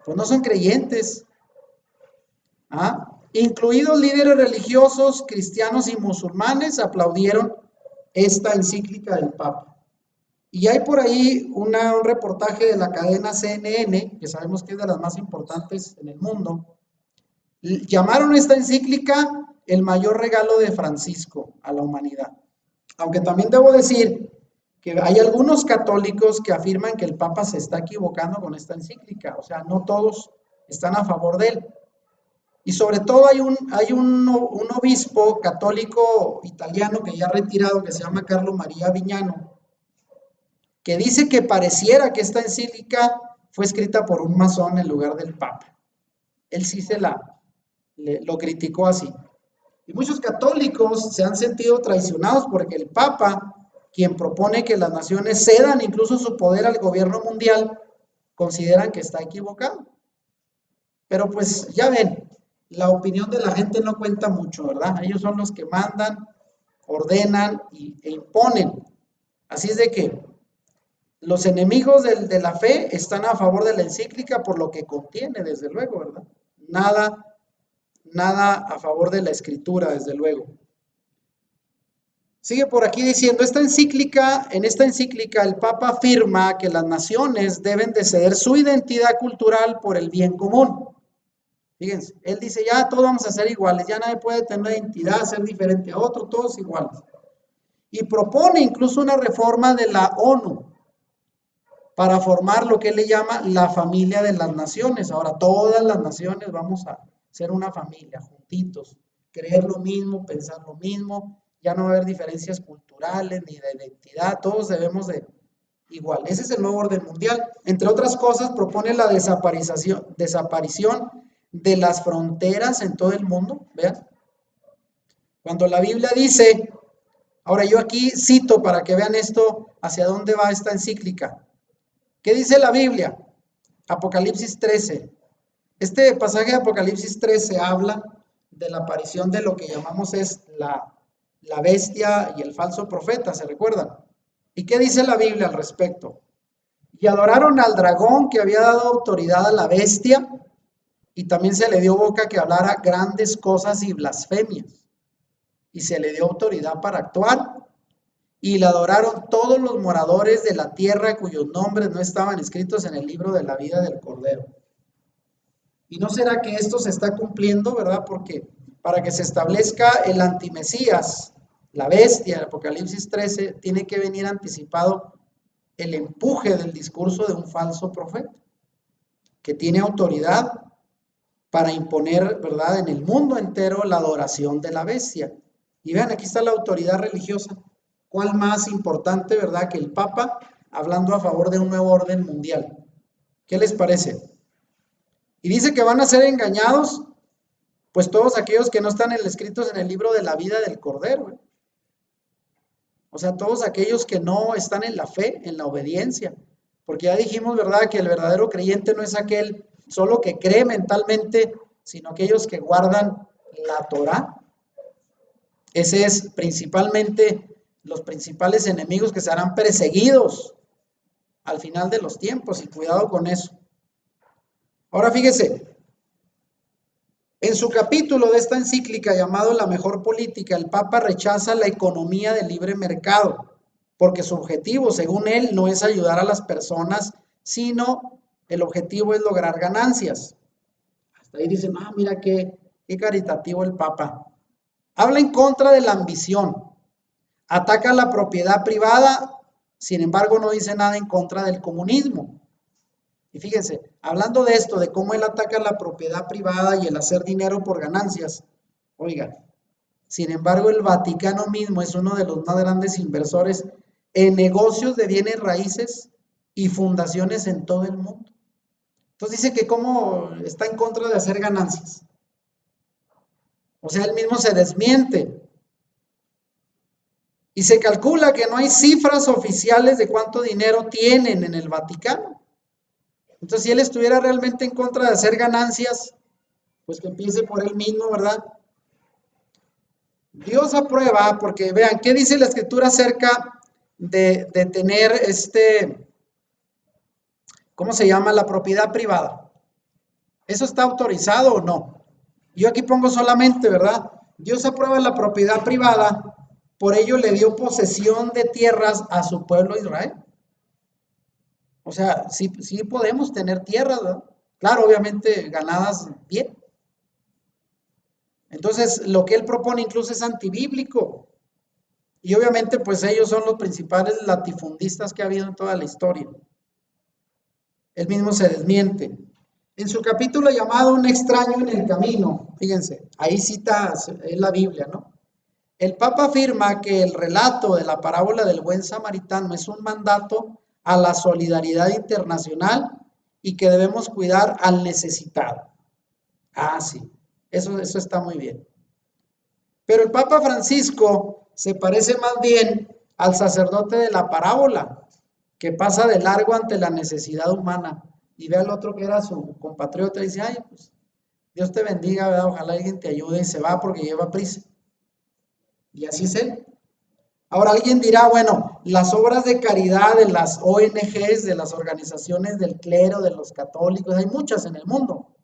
Pues no son creyentes. Incluidos líderes religiosos, cristianos y musulmanes, aplaudieron esta encíclica del Papa. Y hay por ahí un reportaje de la cadena CNN, que sabemos que es de las más importantes en el mundo. Llamaron esta encíclica el mayor regalo de Francisco a la humanidad. Aunque también debo decir que hay algunos católicos que afirman que el Papa se está equivocando con esta encíclica. O sea, no todos están a favor de él. Y sobre todo hay un obispo católico italiano que ya ha retirado, que se llama Carlo Maria Vignano, que dice que pareciera que esta encíclica fue escrita por un masón en lugar del Papa. Él sí lo criticó así. Y muchos católicos se han sentido traicionados porque el Papa, quien propone que las naciones cedan incluso su poder al gobierno mundial, consideran que está equivocado. Pero pues ya ven, la opinión de la gente no cuenta mucho, ¿verdad? Ellos son los que mandan, ordenan e imponen. Así es de que los enemigos de la fe están a favor de la encíclica por lo que contiene, desde luego, ¿verdad? Nada a favor de la escritura, desde luego. Sigue por aquí diciendo, en esta encíclica el Papa afirma que las naciones deben de ceder su identidad cultural por el bien común. Fíjense, él dice, ya todos vamos a ser iguales, ya nadie puede tener una identidad, ser diferente a otro, todos iguales. Y propone incluso una reforma de la ONU para formar lo que él le llama la familia de las naciones. Ahora todas las naciones vamos a ser una familia, juntitos, creer lo mismo, pensar lo mismo, ya no va a haber diferencias culturales ni de identidad, todos debemos de igual. Ese es el nuevo orden mundial. Entre otras cosas, propone la desaparición de las fronteras en todo el mundo, vean. Cuando la Biblia dice, ahora yo aquí cito para que vean esto, hacia dónde va esta encíclica. ¿Qué dice la Biblia? Apocalipsis 13. Este pasaje de Apocalipsis 13 habla de la aparición de lo que llamamos es la bestia y el falso profeta, ¿se recuerdan? ¿Y qué dice la Biblia al respecto? Y adoraron al dragón que había dado autoridad a la bestia, y también se le dio boca que hablara grandes cosas y blasfemias. Y se le dio autoridad para actuar. Y le adoraron todos los moradores de la tierra cuyos nombres no estaban escritos en el libro de la vida del Cordero. ¿Y no será que esto se está cumpliendo, verdad? Porque para que se establezca el antimesías, la bestia, el Apocalipsis 13, tiene que venir anticipado el empuje del discurso de un falso profeta, que tiene autoridad para imponer, ¿verdad?, en el mundo entero la adoración de la bestia. Y vean, aquí está la autoridad religiosa. ¿Cuál más importante, verdad, que el Papa hablando a favor de un nuevo orden mundial? ¿Qué les parece? Y dice que van a ser engañados, pues todos aquellos que no están escritos en el libro de la vida del Cordero. O sea, todos aquellos que no están en la fe, en la obediencia. Porque ya dijimos, ¿verdad?, que el verdadero creyente no es aquel solo que cree mentalmente, sino aquellos que guardan la Torá. Ese es principalmente los principales enemigos que serán perseguidos al final de los tiempos, y cuidado con eso. Ahora fíjese, en su capítulo de esta encíclica llamado La Mejor Política, el Papa rechaza la economía del libre mercado, porque su objetivo, según él, no es ayudar a las personas, sino el objetivo es lograr ganancias. Hasta ahí dicen, mira qué caritativo el Papa. Habla en contra de la ambición, ataca la propiedad privada, sin embargo no dice nada en contra del comunismo. Y fíjense, hablando de esto, de cómo él ataca la propiedad privada y el hacer dinero por ganancias, oigan, sin embargo el Vaticano mismo es uno de los más grandes inversores en negocios de bienes raíces y fundaciones en todo el mundo. Entonces dice que cómo está en contra de hacer ganancias. O sea, él mismo se desmiente. Y se calcula que no hay cifras oficiales de cuánto dinero tienen en el Vaticano. Entonces, si él estuviera realmente en contra de hacer ganancias, pues que empiece por él mismo, ¿verdad? Dios aprueba, porque vean, ¿qué dice la escritura acerca de tener ¿cómo se llama? La propiedad privada. ¿Eso está autorizado o no? Yo aquí pongo solamente, ¿verdad? Dios aprueba la propiedad privada, por ello le dio posesión de tierras a su pueblo Israel. O sea, sí, sí podemos tener tierras, ¿verdad? Claro, obviamente ganadas bien. Entonces, lo que él propone incluso es antibíblico. Y obviamente, pues ellos son los principales latifundistas que ha habido en toda la historia. Él mismo se desmiente. En su capítulo llamado Un extraño en el camino, fíjense, ahí cita, es la Biblia, ¿no? El Papa afirma que el relato de la parábola del buen samaritano es un mandato a la solidaridad internacional y que debemos cuidar al necesitado. Ah, sí, eso está muy bien. Pero el Papa Francisco se parece más bien al sacerdote de la parábola, que pasa de largo ante la necesidad humana. Y ve al otro que era su compatriota y dice, ay, pues Dios te bendiga, ¿verdad? Ojalá alguien te ayude y se va porque lleva prisa. Y así es él. Ahora alguien dirá, bueno, las obras de caridad de las ONGs, de las organizaciones del clero, de los católicos, hay muchas en el mundo.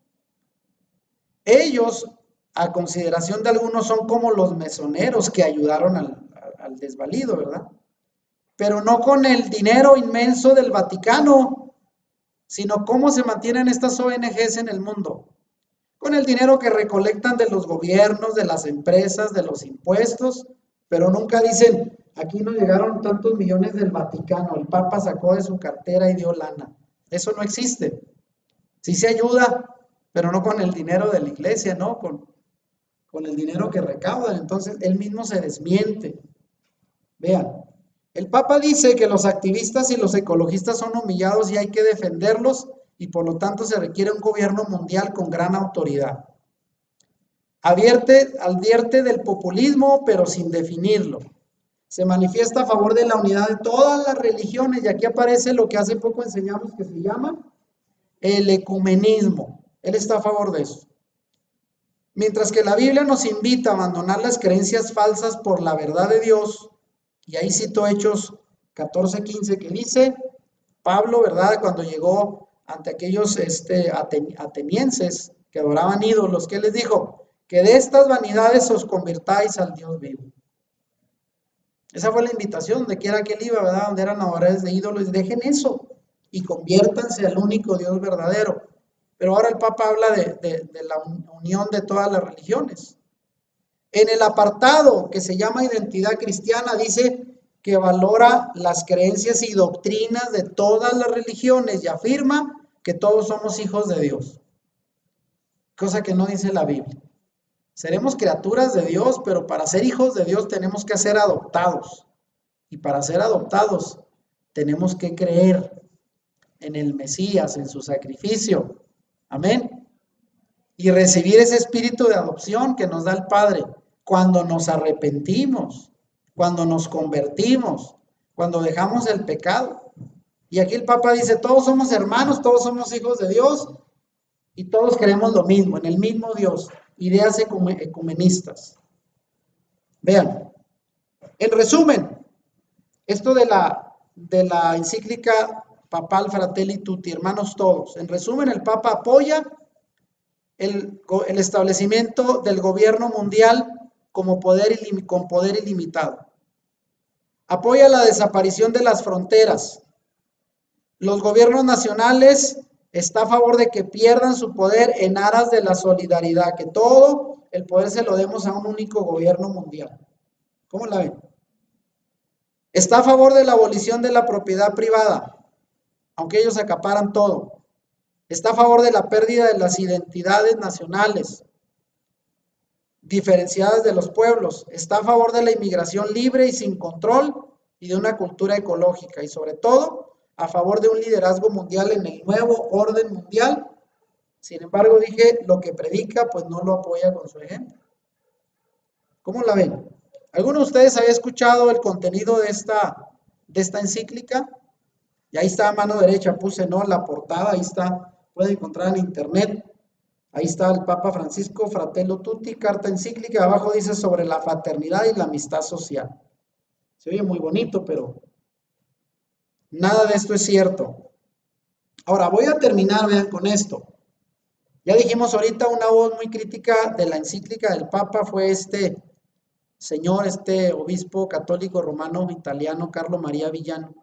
Ellos, a consideración de algunos, son como los mesoneros que ayudaron al desvalido, ¿verdad? Pero no con el dinero inmenso del Vaticano, sino cómo se mantienen estas ONGs en el mundo. Con el dinero que recolectan de los gobiernos, de las empresas, de los impuestos, pero nunca dicen, aquí nos llegaron tantos millones del Vaticano, el Papa sacó de su cartera y dio lana. Eso no existe. Sí se ayuda, pero no con el dinero de la iglesia, ¿no? Con el dinero que recaudan. Entonces, él mismo se desmiente. Vean, el Papa dice que los activistas y los ecologistas son humillados y hay que defenderlos y por lo tanto se requiere un gobierno mundial con gran autoridad. Advierte del populismo, pero sin definirlo. Se manifiesta a favor de la unidad de todas las religiones y aquí aparece lo que hace poco enseñamos que se llama el ecumenismo. Él está a favor de eso. Mientras que la Biblia nos invita a abandonar las creencias falsas por la verdad de Dios, y ahí cito Hechos 14:15 que dice, Pablo, ¿verdad? Cuando llegó ante aquellos atenienses que adoraban ídolos, ¿qué les dijo? Que de estas vanidades os convirtáis al Dios vivo. Esa fue la invitación de quiera que él iba, ¿verdad? Donde eran adoradores de ídolos, dejen eso y conviértanse al único Dios verdadero. Pero ahora el Papa habla de la unión de todas las religiones. En el apartado que se llama Identidad Cristiana dice que valora las creencias y doctrinas de todas las religiones y afirma que todos somos hijos de Dios, cosa que no dice la Biblia. Seremos criaturas de Dios, pero para ser hijos de Dios tenemos que ser adoptados. Y para ser adoptados tenemos que creer en el Mesías, en su sacrificio. Amén. Y recibir ese espíritu de adopción que nos da el Padre cuando nos arrepentimos, cuando nos convertimos, cuando dejamos el pecado. Y aquí el Papa dice, todos somos hermanos, todos somos hijos de Dios y todos creemos lo mismo, en el mismo Dios. Ideas ecumenistas. Vean, en resumen, esto de la encíclica papal Fratelli Tutti, hermanos todos. En resumen, el Papa apoya el establecimiento del gobierno mundial con poder ilimitado. Apoya la desaparición de las fronteras. Los gobiernos nacionales está a favor de que pierdan su poder en aras de la solidaridad, que todo el poder se lo demos a un único gobierno mundial. ¿Cómo la ven? Está a favor de la abolición de la propiedad privada, aunque ellos acaparan todo. Está a favor de la pérdida de las identidades nacionales diferenciadas de los pueblos. Está a favor de la inmigración libre y sin control y de una cultura ecológica. Y sobre todo, a favor de un liderazgo mundial en el nuevo orden mundial. Sin embargo, dije, lo que predica, pues no lo apoya con su ejemplo. ¿Cómo la ven? ¿Alguno de ustedes había escuchado el contenido de esta encíclica? Y ahí está a mano derecha, puse, ¿no? La portada, ahí está, pueden encontrar en internet. Ahí está el Papa Francisco, Fratello Tutti, carta encíclica. Abajo dice sobre la fraternidad y la amistad social. Se oye muy bonito, pero nada de esto es cierto. Ahora, voy a terminar, vean, con esto. Ya dijimos ahorita una voz muy crítica de la encíclica del Papa fue este señor, este obispo católico romano italiano, Carlo María Villano.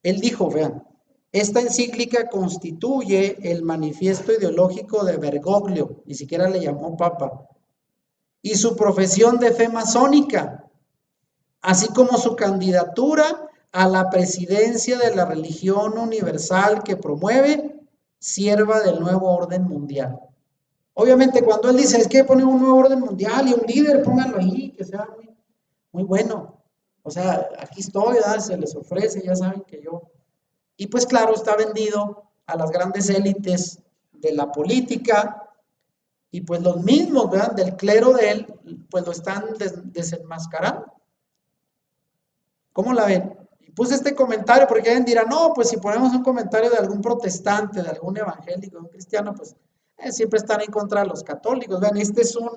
Él dijo, vean, esta encíclica constituye el manifiesto ideológico de Bergoglio, ni siquiera le llamó Papa, y su profesión de fe masónica, así como su candidatura a la presidencia de la religión universal que promueve, sierva del nuevo orden mundial. Obviamente cuando él dice, es que ponen un nuevo orden mundial y un líder, pónganlo ahí, que sea muy, muy bueno. O sea, aquí estoy, ¿verdad? Se les ofrece, ya saben que yo. Y pues claro, está vendido a las grandes élites de la política y pues los mismos, ¿verdad? Del clero de él, pues lo están desenmascarando. ¿Cómo la ven? Y puse este comentario porque alguien dirá, no, pues si ponemos un comentario de algún protestante, de algún evangélico, de un cristiano, pues siempre están en contra de los católicos. Vean, este es un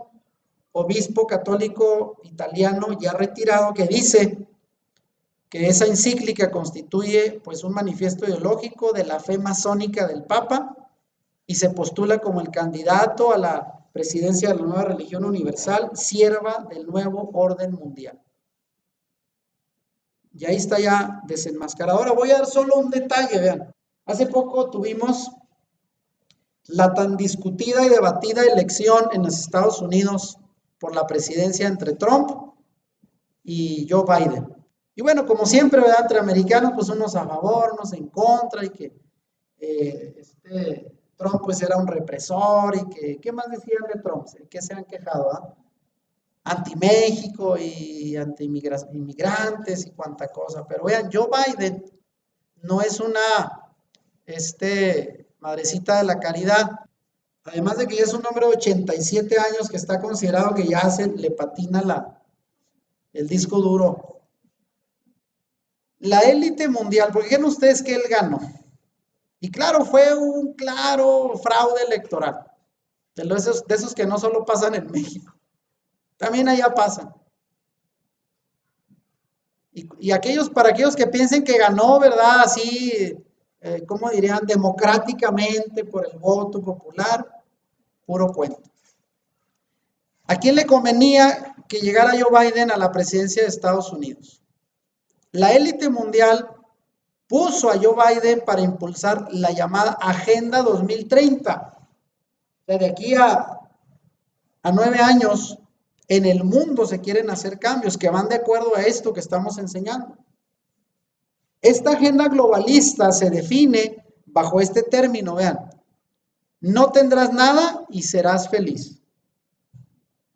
obispo católico italiano ya retirado que dice que esa encíclica constituye pues un manifiesto ideológico de la fe masónica del Papa y se postula como el candidato a la presidencia de la nueva religión universal, sierva del nuevo orden mundial. Y ahí está ya desenmascarado. Ahora voy a dar solo un detalle, vean. Hace poco tuvimos la tan discutida y debatida elección en los Estados Unidos por la presidencia entre Trump y Joe Biden. Y bueno, como siempre, ¿verdad? Entre americanos, pues unos a favor, unos en contra, y que Trump pues era un represor, y que, ¿qué más decían de Trump? ¿Qué se han quejado? Anti-México y anti-inmigrantes y cuánta cosa. Pero vean, Joe Biden no es una madrecita de la caridad. Además de que ya es un hombre de 87 años que está considerado que ya le patina el disco duro. La élite mundial, porque ¿creen ustedes que él ganó? Y claro, fue un claro fraude electoral. De esos que no solo pasan en México, también allá pasan. Y para aquellos que piensen que ganó, ¿verdad? Así, ¿cómo dirían? Democráticamente por el voto popular, puro cuento. ¿A quién le convenía que llegara Joe Biden a la presidencia de Estados Unidos? La élite mundial puso a Joe Biden para impulsar la llamada Agenda 2030. De aquí a 9 años, en el mundo se quieren hacer cambios que van de acuerdo a esto que estamos enseñando. Esta agenda globalista se define bajo este término, vean, no tendrás nada y serás feliz.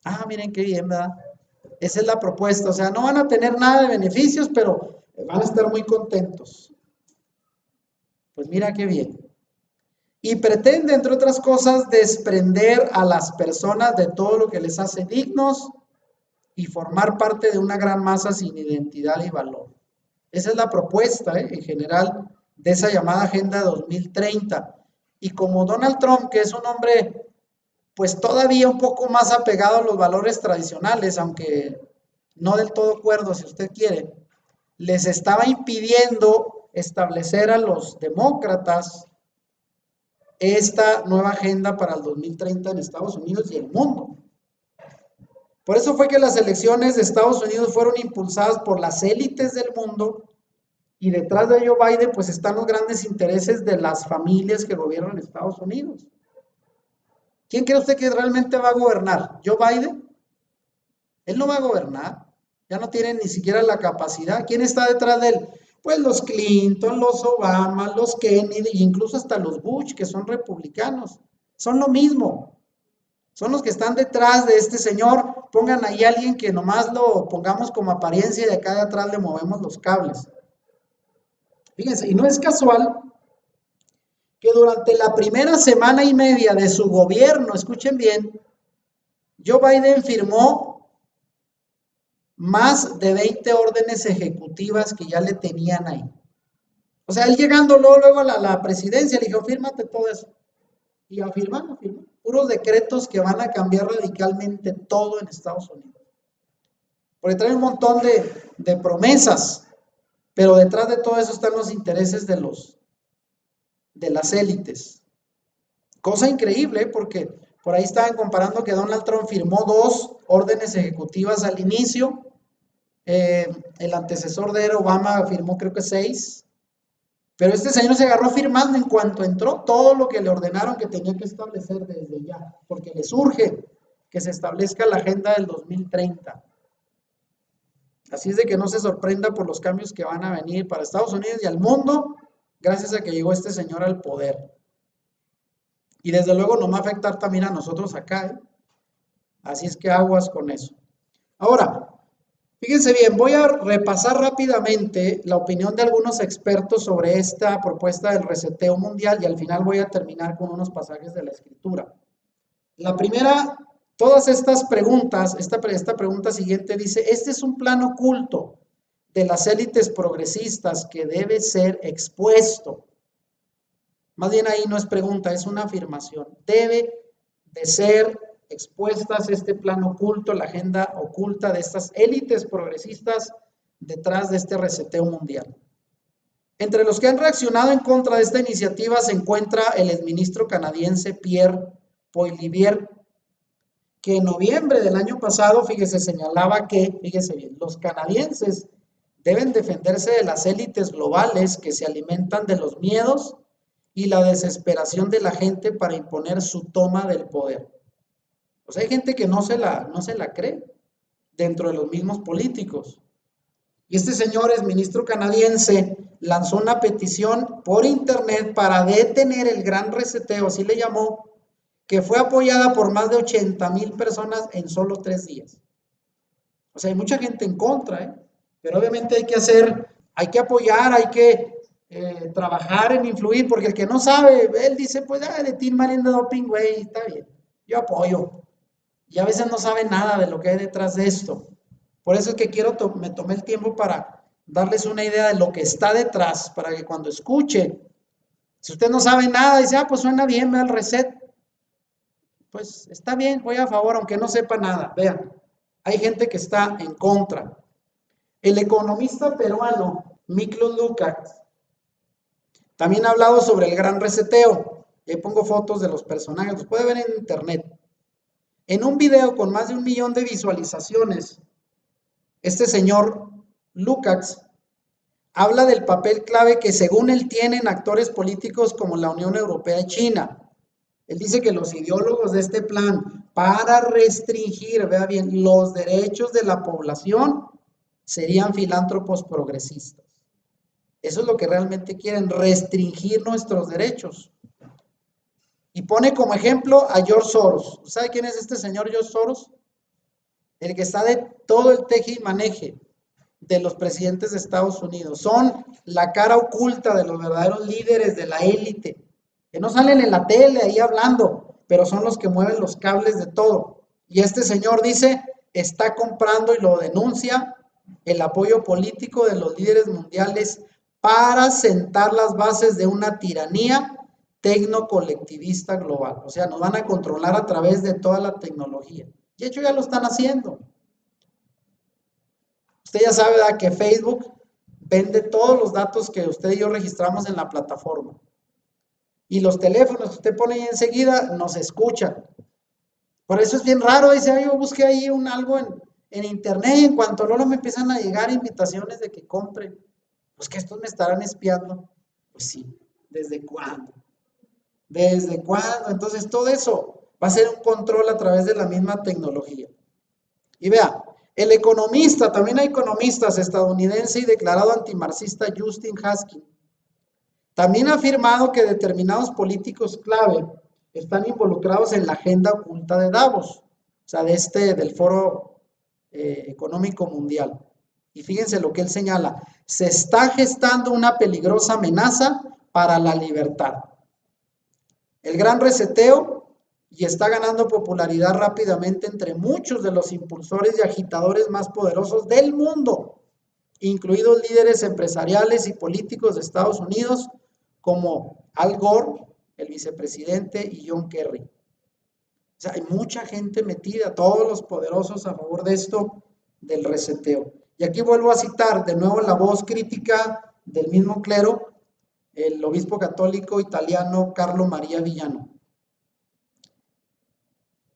Ah, miren qué bien, ¿verdad? Esa es la propuesta, o sea, no van a tener nada de beneficios, pero van a estar muy contentos. Pues mira qué bien. Y pretende, entre otras cosas, desprender a las personas de todo lo que les hace dignos y formar parte de una gran masa sin identidad y valor. Esa es la propuesta, en general, de esa llamada Agenda 2030. Y como Donald Trump, que es un hombre, pues todavía un poco más apegado a los valores tradicionales, aunque no del todo cuerdo, si usted quiere, les estaba impidiendo establecer a los demócratas esta nueva agenda para el 2030 en Estados Unidos y el mundo. Por eso fue que las elecciones de Estados Unidos fueron impulsadas por las élites del mundo y detrás de Joe Biden pues están los grandes intereses de las familias que gobiernan Estados Unidos. ¿Quién cree usted que realmente va a gobernar? ¿Joe Biden? Él no va a gobernar, ya no tiene ni siquiera la capacidad. ¿Quién está detrás de él? Pues los Clinton, los Obama, los Kennedy, incluso hasta los Bush, que son republicanos. Son lo mismo. Son los que están detrás de este señor. Pongan ahí a alguien que nomás lo pongamos como apariencia y de acá de atrás le movemos los cables. Fíjense, y no es casual que durante la primera semana y media de su gobierno, escuchen bien, Joe Biden firmó más de 20 órdenes ejecutivas que ya le tenían ahí. O sea, él llegando luego a la presidencia, le dijo, fírmate todo eso. Y afirmando, puros decretos que van a cambiar radicalmente todo en Estados Unidos. Porque trae un montón de promesas, pero detrás de todo eso están los intereses de las élites. Cosa increíble, porque por ahí estaban comparando que Donald Trump firmó 2 órdenes ejecutivas al inicio. El antecesor de él, Obama, firmó creo que 6. Pero este señor se agarró firmando en cuanto entró todo lo que le ordenaron que tenía que establecer desde ya, porque le surge que se establezca la agenda del 2030. Así es de que no se sorprenda por los cambios que van a venir para Estados Unidos y al mundo, gracias a que llegó este señor al poder. Y desde luego nos va a afectar también a nosotros acá, ¿eh? Así es que aguas con eso. Ahora, fíjense bien, voy a repasar rápidamente la opinión de algunos expertos sobre esta propuesta del reseteo mundial y al final voy a terminar con unos pasajes de la Escritura. La primera, todas estas preguntas, esta pregunta siguiente dice, este es un plan oculto de las élites progresistas que debe ser expuesto. Más bien ahí no es pregunta, es una afirmación. Debe de ser expuestas este plan oculto, la agenda oculta de estas élites progresistas detrás de este reseteo mundial. Entre los que han reaccionado en contra de esta iniciativa se encuentra el exministro canadiense Pierre Poilievre, que en noviembre del año pasado, fíjese, señalaba que, fíjese bien, los canadienses deben defenderse de las élites globales que se alimentan de los miedos y la desesperación de la gente para imponer su toma del poder. O sea, hay gente que no se la cree dentro de los mismos políticos. Y este señor es ministro canadiense, lanzó una petición por internet para detener el gran reseteo, así le llamó, que fue apoyada por más de 80,000 personas en solo 3 días. O sea, hay mucha gente en contra, ¿eh? Pero obviamente hay que apoyar, hay que trabajar en influir, porque el que no sabe, él dice, pues, de Tim Marín de doping, güey, está bien, yo apoyo. Y a veces no sabe nada de lo que hay detrás de esto. Por eso es que me tomé el tiempo para darles una idea de lo que está detrás, para que cuando escuche, si usted no sabe nada, dice, pues suena bien, ve al reset. Pues está bien, voy a favor, aunque no sepa nada. Vean, hay gente que está en contra. El economista peruano Miklos Lukács también ha hablado sobre el gran reseteo. Ahí pongo fotos de los personajes, los puede ver en internet. En un video con más de 1 millón de visualizaciones, este señor Lukács habla del papel clave que según él tienen actores políticos como la Unión Europea y China. Él dice que los ideólogos de este plan para restringir, vea bien, los derechos de la población serían filántropos progresistas. Eso es lo que realmente quieren, restringir nuestros derechos. Y pone como ejemplo a George Soros. ¿Sabe quién es este señor George Soros? El que está de todo el teje y maneje de los presidentes de Estados Unidos. Son la cara oculta de los verdaderos líderes de la élite, que no salen en la tele ahí hablando, pero son los que mueven los cables de todo. Y este señor dice, está comprando y lo denuncia el apoyo político de los líderes mundiales para sentar las bases de una tiranía tecnocolectivista global. O sea, nos van a controlar a través de toda la tecnología. De hecho, ya lo están haciendo. Usted ya sabe, ¿verdad?, que Facebook vende todos los datos que usted y yo registramos en la plataforma. Y los teléfonos que usted pone ahí enseguida nos escuchan. Por eso es bien raro, dice, yo busqué ahí algo en internet y en cuanto luego me empiezan a llegar invitaciones de que compre. Pues que estos me estarán espiando. Pues sí, ¿desde cuándo? ¿Desde cuándo? Entonces todo eso va a ser un control a través de la misma tecnología. Y vea, el economista, también hay economistas estadounidense y declarado antimarxista Justin Haskin, también ha afirmado que determinados políticos clave están involucrados en la agenda oculta de Davos, o sea, del Foro Económico Mundial. Y fíjense lo que él señala, se está gestando una peligrosa amenaza para la libertad. El gran reseteo y está ganando popularidad rápidamente entre muchos de los impulsores y agitadores más poderosos del mundo. incluidos líderes empresariales y políticos de Estados Unidos como Al Gore, el vicepresidente, y John Kerry. O sea, hay mucha gente metida, todos los poderosos a favor de esto, del reseteo. Y aquí vuelvo a citar de nuevo la voz crítica del mismo clero, el obispo católico italiano Carlo Maria Villano,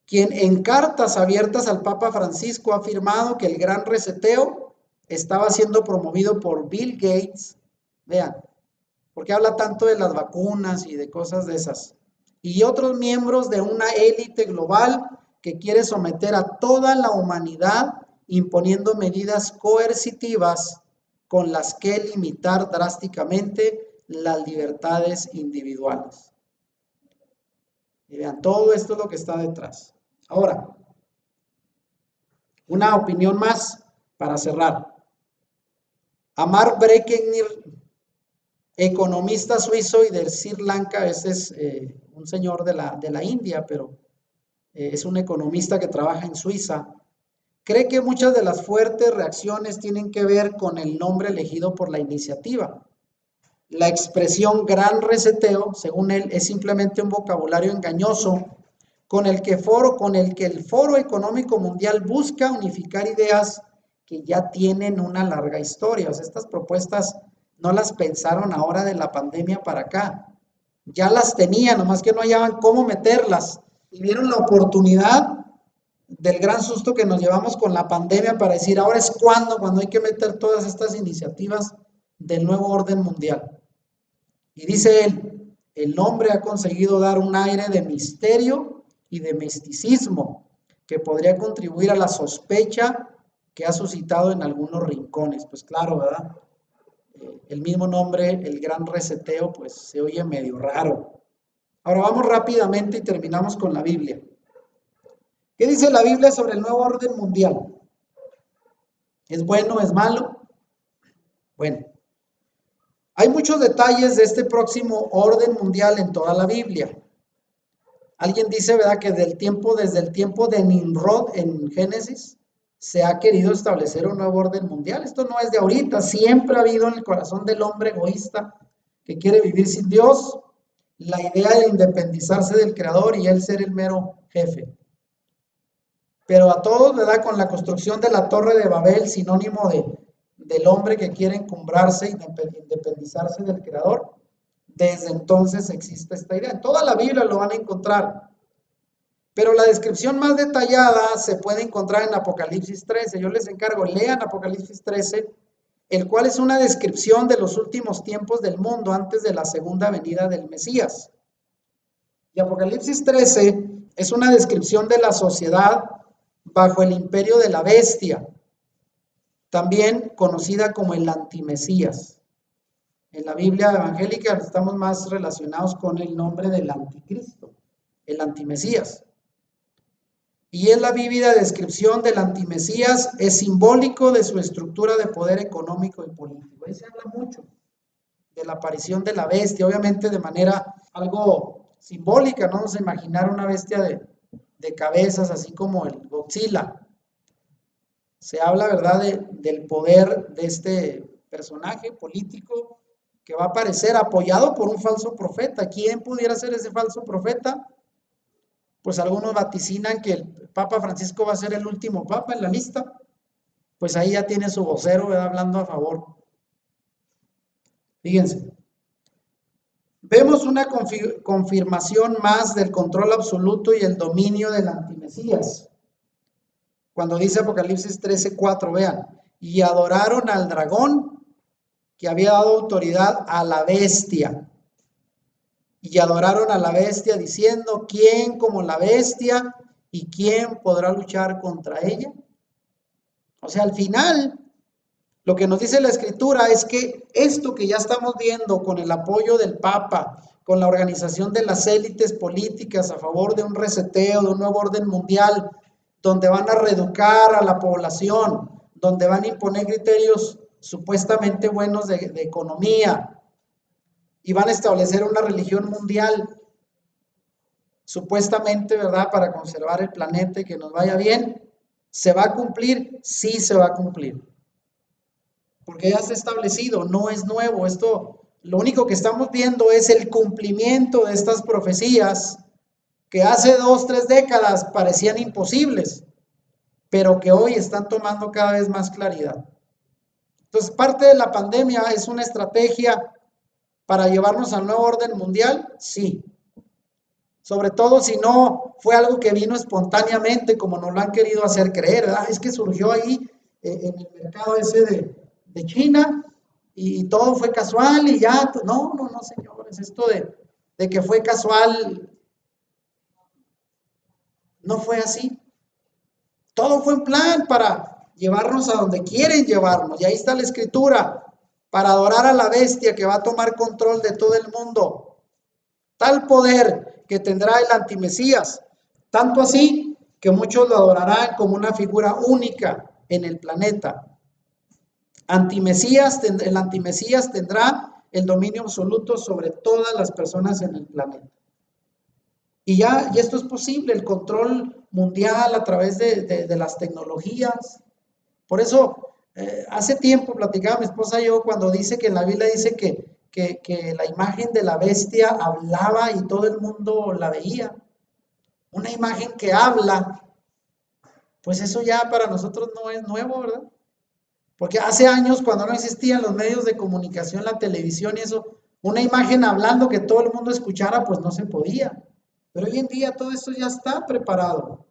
quien en cartas abiertas al Papa Francisco ha afirmado que el gran reseteo estaba siendo promovido por Bill Gates. Vean, porque habla tanto de las vacunas y de cosas de esas, y otros miembros de una élite global que quiere someter a toda la humanidad imponiendo medidas coercitivas con las que limitar drásticamente las libertades individuales. Y vean, todo esto es lo que está detrás. Ahora, una opinión más para cerrar. Amar Brekkenir, economista suizo y de Sri Lanka, ese es un señor de la India, pero es un economista que trabaja en Suiza, cree que muchas de las fuertes reacciones tienen que ver con el nombre elegido por la iniciativa. La expresión gran reseteo, según él, es simplemente un vocabulario engañoso con el que el Foro Económico Mundial busca unificar ideas que ya tienen una larga historia. O sea, estas propuestas no las pensaron ahora de la pandemia para acá. Ya las tenían, nomás que no hallaban cómo meterlas. Y vieron la oportunidad del gran susto que nos llevamos con la pandemia para decir, ahora es cuando hay que meter todas estas iniciativas del nuevo orden mundial. Y dice él, el hombre ha conseguido dar un aire de misterio y de misticismo que podría contribuir a la sospecha que ha suscitado en algunos rincones. Pues claro, ¿verdad? El mismo nombre, el gran reseteo, pues se oye medio raro. Ahora vamos rápidamente y terminamos con la Biblia. ¿Qué dice la Biblia sobre el nuevo orden mundial? ¿Es bueno? ¿Es malo? Bueno, hay muchos detalles de este próximo orden mundial en toda la Biblia. Alguien dice, ¿verdad?, que desde el tiempo de Nimrod en Génesis, se ha querido establecer un nuevo orden mundial. Esto no es de ahorita, siempre ha habido en el corazón del hombre egoísta que quiere vivir sin Dios la idea de independizarse del Creador y él ser el mero jefe. Pero a todos, ¿verdad?, con la construcción de la Torre de Babel, sinónimo del hombre que quiere encumbrarse y independizarse del Creador, desde entonces existe esta idea. En toda la Biblia lo van a encontrar. Pero la descripción más detallada se puede encontrar en Apocalipsis 13. Yo les encargo, lean Apocalipsis 13, el cual es una descripción de los últimos tiempos del mundo antes de la segunda venida del Mesías. Y Apocalipsis 13 es una descripción de la sociedad bajo el imperio de la bestia, también conocida como el antimesías. En la Biblia evangélica estamos más relacionados con el nombre del anticristo, el antimesías. Y en la vívida descripción del antimesías es simbólico de su estructura de poder económico y político. Ahí se habla mucho de la aparición de la bestia, obviamente de manera algo simbólica, no vamos a imaginar una bestia de cabezas así como el Godzilla. Se habla, ¿verdad?, del poder de este personaje político que va a aparecer apoyado por un falso profeta. ¿Quién pudiera ser ese falso profeta? Pues algunos vaticinan que el Papa Francisco va a ser el último papa en la lista. Pues ahí ya tiene su vocero, ¿verdad?, hablando a favor. Fíjense. Vemos una confirmación más del control absoluto y el dominio del antimesías. Cuando dice Apocalipsis 13:4, vean, y adoraron al dragón que había dado autoridad a la bestia. Y adoraron a la bestia diciendo, ¿quién como la bestia y quién podrá luchar contra ella? O sea, al final, lo que nos dice la Escritura es que esto que ya estamos viendo con el apoyo del Papa, con la organización de las élites políticas a favor de un reseteo, de un nuevo orden mundial, donde van a reeducar a la población, donde van a imponer criterios supuestamente buenos de economía, y van a establecer una religión mundial, supuestamente, ¿verdad?, para conservar el planeta y que nos vaya bien. ¿Se va a cumplir? Sí se va a cumplir. porque ya está establecido, no es nuevo. Esto, lo único que estamos viendo es el cumplimiento de estas profecías que hace 2, 3 décadas parecían imposibles, pero que hoy están tomando cada vez más claridad. Entonces, parte de la pandemia es una estrategia para llevarnos al nuevo orden mundial, sí. Sobre todo si no fue algo que vino espontáneamente, como nos lo han querido hacer creer, ¿verdad? Es que surgió ahí en el mercado ese de China y todo fue casual y ya, no, señores, esto de que fue casual, no fue así. Todo fue un plan para llevarnos a donde quieren llevarnos, y ahí está la escritura, para adorar a la bestia que va a tomar control de todo el mundo. Tal poder que tendrá el antimesías, tanto así que muchos lo adorarán como una figura única en el planeta. El antimesías tendrá el dominio absoluto sobre todas las personas en el planeta. Y esto es posible, el control mundial a través de las tecnologías. Por eso, hace tiempo platicaba mi esposa y yo cuando dice que en la Biblia dice que la imagen de la bestia hablaba y todo el mundo la veía. Una imagen que habla, pues eso ya para nosotros no es nuevo, ¿verdad? Porque hace años, cuando no existían los medios de comunicación, la televisión y eso, una imagen hablando que todo el mundo escuchara, pues no se podía. Pero hoy en día todo esto ya está preparado.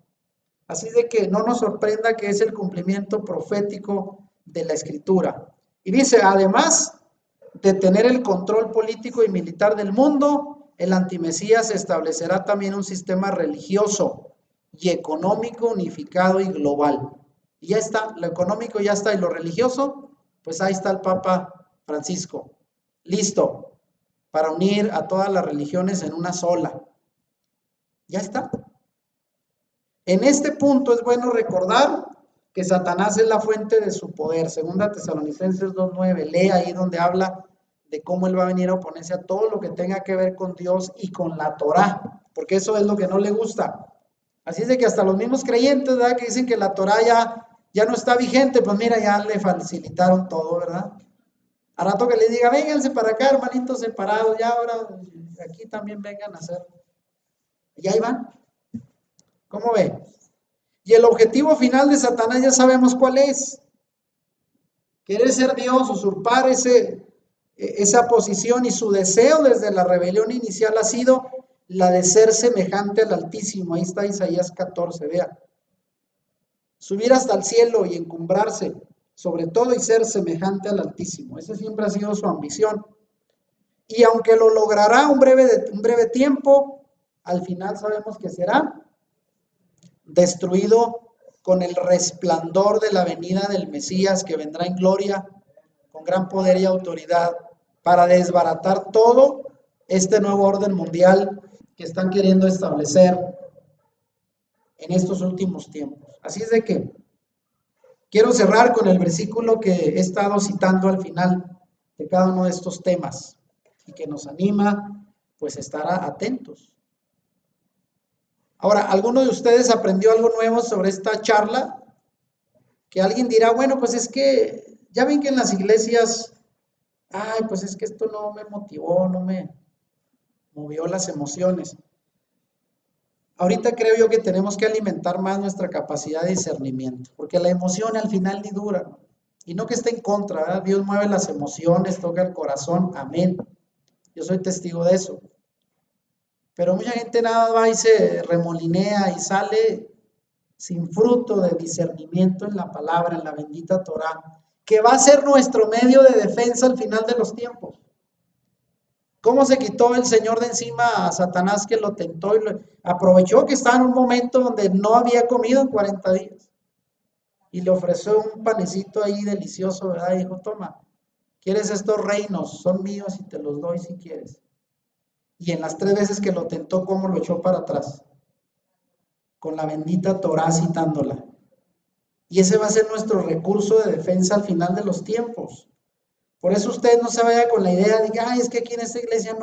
Así de que no nos sorprenda que es el cumplimiento profético de la Escritura. Y dice, además de tener el control político y militar del mundo, el antimesías establecerá también un sistema religioso y económico unificado y global. Y ya está, lo económico ya está, y lo religioso, pues ahí está el Papa Francisco, listo, para unir a todas las religiones en una sola. Ya está. En este punto es bueno recordar que Satanás es la fuente de su poder. Segunda Tesalonicenses 2:9, lee ahí donde habla de cómo él va a venir a oponerse a todo lo que tenga que ver con Dios y con la Torá, porque eso es lo que no le gusta. Así es de que hasta los mismos creyentes, ¿verdad?, que dicen que la Torá ya no está vigente, pues mira, ya le facilitaron todo, ¿verdad? A rato que les diga, vénganse para acá, hermanitos separados, ya ahora aquí también vengan a hacer. Y ahí van. ¿Cómo ve? Y el objetivo final de Satanás ya sabemos cuál es. Querer ser Dios, usurpar esa posición, y su deseo desde la rebelión inicial ha sido la de ser semejante al Altísimo. Ahí está Isaías 14, vea. Subir hasta el cielo y encumbrarse, sobre todo, y ser semejante al Altísimo. Esa siempre ha sido su ambición. Y aunque lo logrará un breve tiempo, al final sabemos que será destruido con el resplandor de la venida del Mesías, que vendrá en gloria con gran poder y autoridad para desbaratar todo este nuevo orden mundial que están queriendo establecer en estos últimos tiempos. Así es de que quiero cerrar con el versículo que he estado citando al final de cada uno de estos temas y que nos anima pues a estar atentos. Ahora, ¿alguno de ustedes aprendió algo nuevo sobre esta charla? Que alguien dirá, bueno, pues es que ya ven que en las iglesias, ay, pues es que esto no me motivó, no me movió las emociones. Ahorita creo yo que tenemos que alimentar más nuestra capacidad de discernimiento, porque la emoción al final ni dura, ¿no? Y no que esté en contra, ¿verdad? Dios mueve las emociones, toca el corazón, amén. Yo soy testigo de eso. Pero mucha gente nada va y se remolinea y sale sin fruto de discernimiento en la palabra, en la bendita Torá, que va a ser nuestro medio de defensa al final de los tiempos. ¿Cómo se quitó el Señor de encima a Satanás, que lo tentó y aprovechó que estaba en un momento donde no había comido en 40 días? Y le ofreció un panecito ahí delicioso, ¿verdad? Y dijo, toma, ¿quieres estos reinos? Son míos y te los doy si quieres. Y en las 3 veces que lo tentó, ¿cómo lo echó para atrás? Con la bendita Torá citándola. Y ese va a ser nuestro recurso de defensa al final de los tiempos. Por eso usted no se vaya con la idea de que, ay, es que aquí en esta iglesia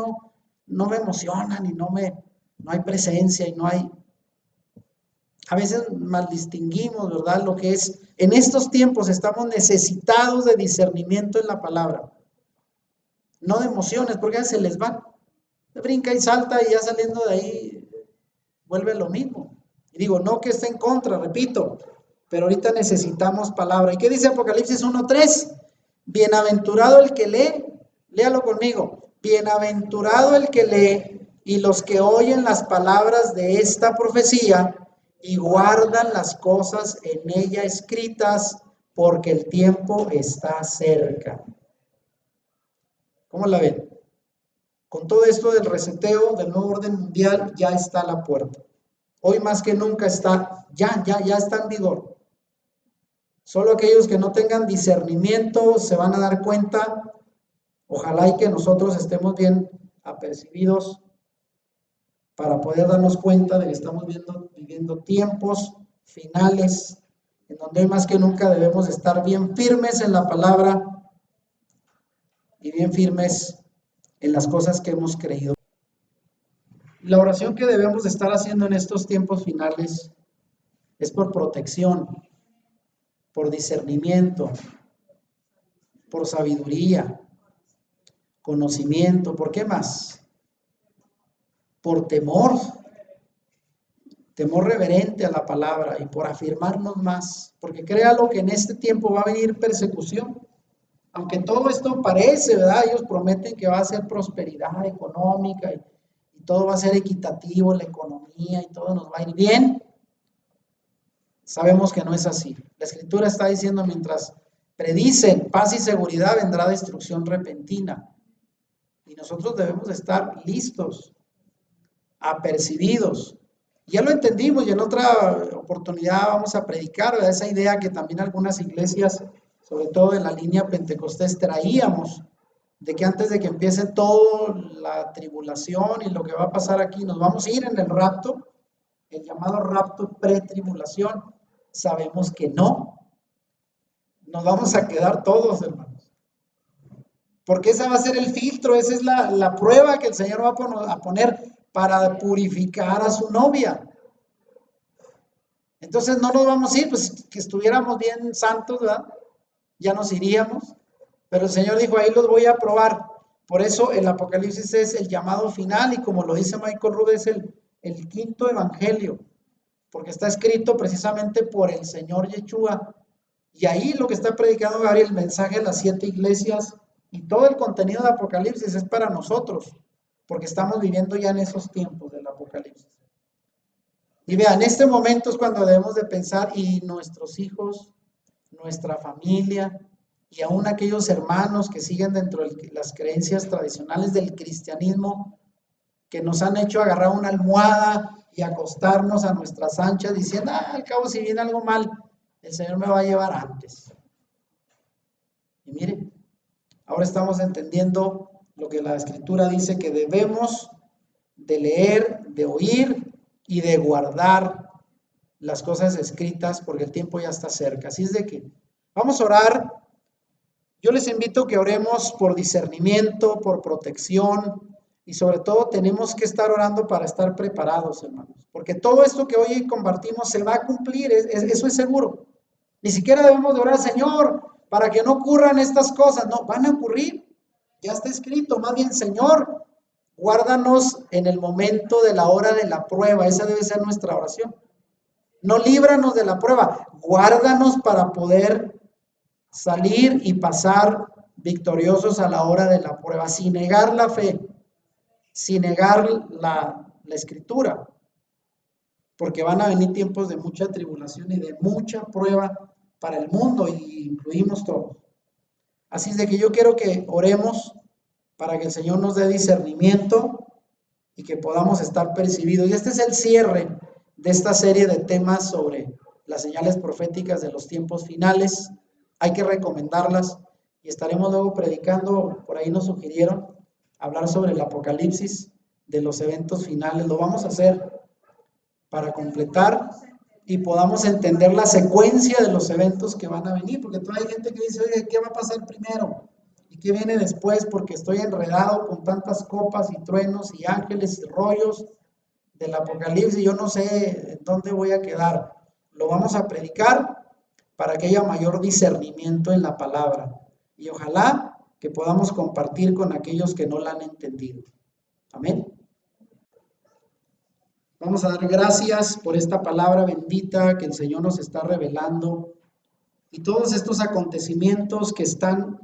no me emocionan y no hay presencia y no hay. A veces mal distinguimos, ¿verdad? Lo que es, en estos tiempos estamos necesitados de discernimiento en la palabra, no de emociones, porque se les van, brinca y salta y ya saliendo de ahí vuelve lo mismo. Y digo, no que esté en contra, repito, pero ahorita necesitamos palabra. ¿Y qué dice Apocalipsis 1:3? Bienaventurado el que lee, léalo conmigo, bienaventurado el que lee y los que oyen las palabras de esta profecía y guardan las cosas en ella escritas, porque el tiempo está cerca. ¿Cómo la ven? Con todo esto del reseteo del nuevo orden mundial ya está a la puerta. Hoy más que nunca está, ya está en vigor. Solo aquellos que no tengan discernimiento se van a dar cuenta. Ojalá y que nosotros estemos bien apercibidos para poder darnos cuenta de que estamos viviendo tiempos finales en donde hoy más que nunca debemos estar bien firmes en la palabra y bien firmes en las cosas que hemos creído. La oración que debemos estar haciendo en estos tiempos finales es por protección, por discernimiento, por sabiduría, conocimiento, ¿por qué más? Por temor reverente a la palabra y por afirmarnos más, porque créalo que en este tiempo va a venir persecución. Aunque todo esto parece, ¿verdad? Ellos prometen que va a ser prosperidad económica y todo va a ser equitativo, la economía y todo nos va a ir bien. Sabemos que no es así. La Escritura está diciendo, mientras predicen paz y seguridad, vendrá destrucción repentina. Y nosotros debemos estar listos, apercibidos. Ya lo entendimos y en otra oportunidad vamos a predicar, ¿verdad? Esa idea que también algunas iglesias, sobre todo en la línea pentecostés, traíamos, de que antes de que empiece toda la tribulación y lo que va a pasar aquí, nos vamos a ir en el rapto, el llamado rapto pretribulación. Sabemos que no, nos vamos a quedar todos, hermanos. Porque ese va a ser el filtro, esa es la prueba que el Señor va a poner para purificar a su novia. Entonces no nos vamos a ir, pues que estuviéramos bien santos, ¿verdad? Ya nos iríamos. Pero el Señor dijo, ahí los voy a probar. Por eso el Apocalipsis es el llamado final y como lo dice Michael Rood, es el quinto evangelio. Porque está escrito precisamente por el Señor Yeshua. Y ahí lo que está predicando Gabriel, el mensaje de las 7 iglesias y todo el contenido de Apocalipsis es para nosotros, porque estamos viviendo ya en esos tiempos del Apocalipsis. Y vean, este momento es cuando debemos de pensar, y nuestros hijos, nuestra familia, y aún aquellos hermanos que siguen dentro de las creencias tradicionales del cristianismo, que nos han hecho agarrar una almohada y acostarnos a nuestras anchas diciendo, al cabo si viene algo mal, el Señor me va a llevar antes. Y miren, ahora estamos entendiendo lo que la Escritura dice que debemos de leer, de oír y de guardar las cosas escritas porque el tiempo ya está cerca. Así es de que vamos a orar. Yo les invito a que oremos por discernimiento, por protección y sobre todo tenemos que estar orando para estar preparados, hermanos. Porque todo esto que hoy compartimos se va a cumplir, eso es seguro. Ni siquiera debemos de orar, Señor, para que no ocurran estas cosas. No, van a ocurrir. Ya está escrito. Más bien, Señor, guárdanos en el momento de la hora de la prueba. Esa debe ser nuestra oración. No líbranos de la prueba. Guárdanos para poder salir y pasar victoriosos a la hora de la prueba, sin negar la fe, sin negar la escritura, porque van a venir tiempos de mucha tribulación y de mucha prueba para el mundo y incluimos todos. Así es de que yo quiero que oremos para que el Señor nos dé discernimiento y que podamos estar percibidos. Y este es el cierre de esta serie de temas sobre las señales proféticas de los tiempos finales. Hay que recomendarlas y estaremos luego predicando, por ahí nos sugirieron, hablar sobre el Apocalipsis de los eventos finales. Lo vamos a hacer para completar y podamos entender la secuencia de los eventos que van a venir, porque todavía hay gente que dice, oye, ¿qué va a pasar primero? ¿Y qué viene después? Porque estoy enredado con tantas copas y truenos y ángeles y rollos del Apocalipsis, yo no sé dónde voy a quedar. Lo vamos a predicar para que haya mayor discernimiento en la palabra. Y ojalá que podamos compartir con aquellos que no la han entendido. Amén. Vamos a dar gracias por esta palabra bendita que el Señor nos está revelando y todos estos acontecimientos que están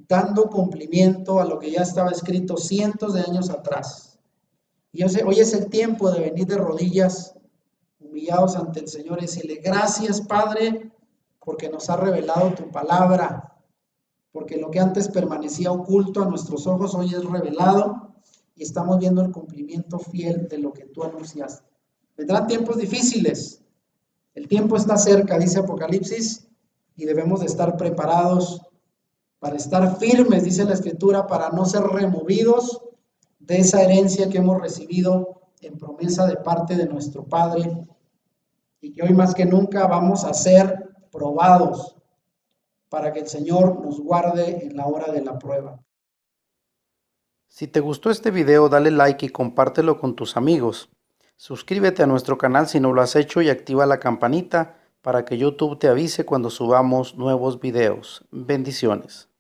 dando cumplimiento a lo que ya estaba escrito cientos de años atrás. Y hoy es el tiempo de venir de rodillas, humillados ante el Señor y decirle, gracias Padre, porque nos ha revelado tu palabra, porque lo que antes permanecía oculto a nuestros ojos hoy es revelado y estamos viendo el cumplimiento fiel de lo que tú anunciaste. Vendrán tiempos difíciles, el tiempo está cerca, dice Apocalipsis, y debemos de estar preparados para estar firmes, dice la Escritura, para no ser removidos de esa herencia que hemos recibido en promesa de parte de nuestro Padre, y que hoy más que nunca vamos a ser probados para que el Señor nos guarde en la hora de la prueba. Si te gustó este video, dale like y compártelo con tus amigos. Suscríbete a nuestro canal si no lo has hecho y activa la campanita para que YouTube te avise cuando subamos nuevos videos. Bendiciones.